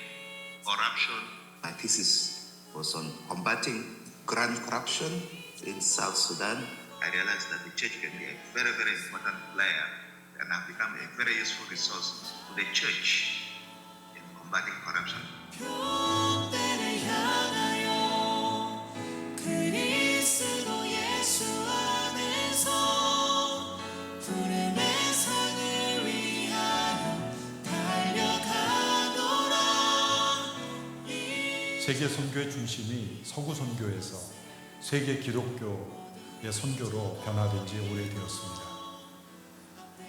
corruption. My thesis was on combating grand corruption in South Sudan. I realized that the church can be a very, very important player and have become a very useful resource to the church in combating corruption. 교대를 향하여 그리스도 예수 안에서 부름의 상을 위하여 달려가노라. 세계 선교의 중심이 서구 선교에서 세계 기독교의 선교로 변화된 지 오래되었습니다.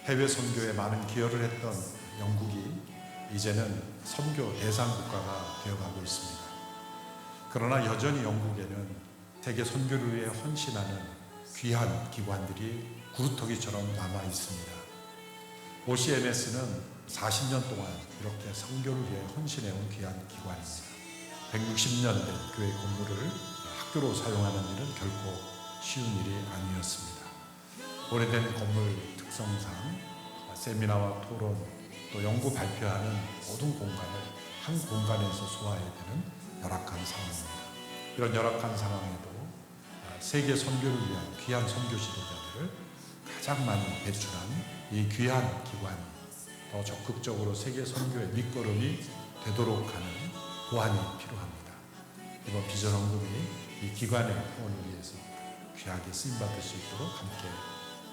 해외 선교에 많은 기여를 했던 영국이 이제는 선교 대상 국가가 되어가고 있습니다. 그러나 여전히 영국에는 세계 선교를 위해 헌신하는 귀한 기관들이 구루터기처럼 남아 있습니다. OCMS는 40년 동안 이렇게 선교를 위해 헌신해온 귀한 기관입니다. 160년 된 교회 건물을 학교로 사용하는 일은 결코 쉬운 일이 아니었습니다. 오래된 건물 특성상 세미나와 토론 또 연구 발표하는 모든 공간을 한 공간에서 소화해야 되는 열악한 상황입니다. 이런 열악한 상황에도 세계 선교를 위한 귀한 선교 지도자들을 가장 많이 배출한 이 귀한 기관이 더 적극적으로 세계 선교의 밑거름이 되도록 하는 보완이 필요합니다. 이번 비전 헌금이 이 기관의 후원을 위해서 귀하게 쓰임받을 수 있도록 함께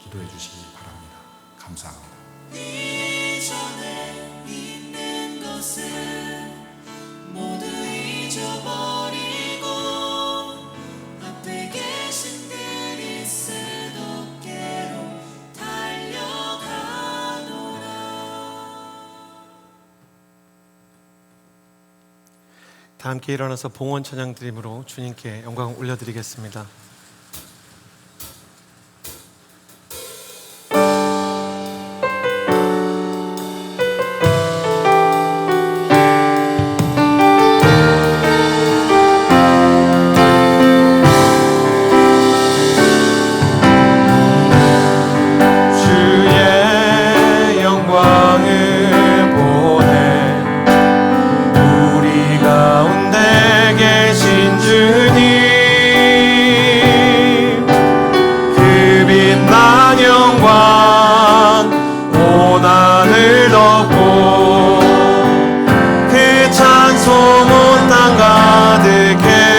기도해 주시기 바랍니다. 감사합니다. 이전에 있는 것을 모두 잊어버리고 앞에 계신 그리스도께로 달려가노라. 다 함께 일어나서 봉헌 찬양 드림으로 주님께 영광 올려드리겠습니다. 가득해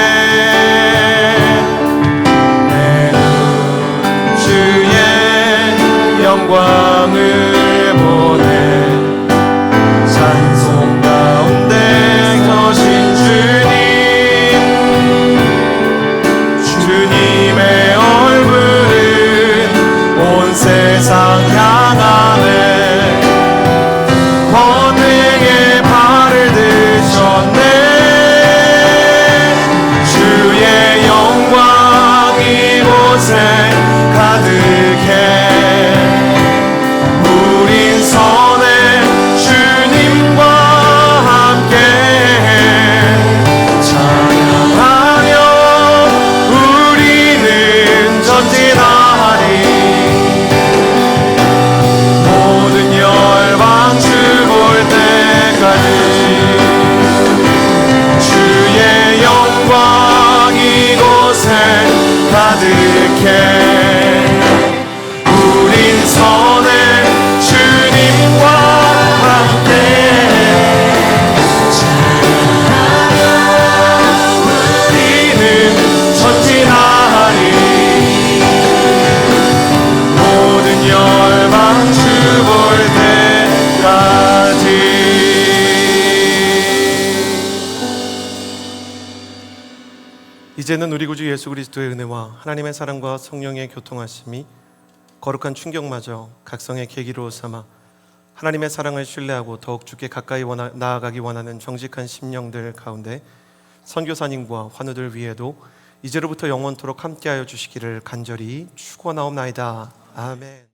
이제는 우리 구주 예수 그리스도의 은혜와 하나님의 사랑과 성령의 교통하심이 거룩한 충격마저 각성의 계기로 삼아 하나님의 사랑을 신뢰하고 더욱 주께 가까이 나아가기 원하는 정직한 심령들 가운데 선교사님과 환우들 위에도 이제로부터 영원토록 함께하여 주시기를 간절히 축원하옵나이다. 아멘.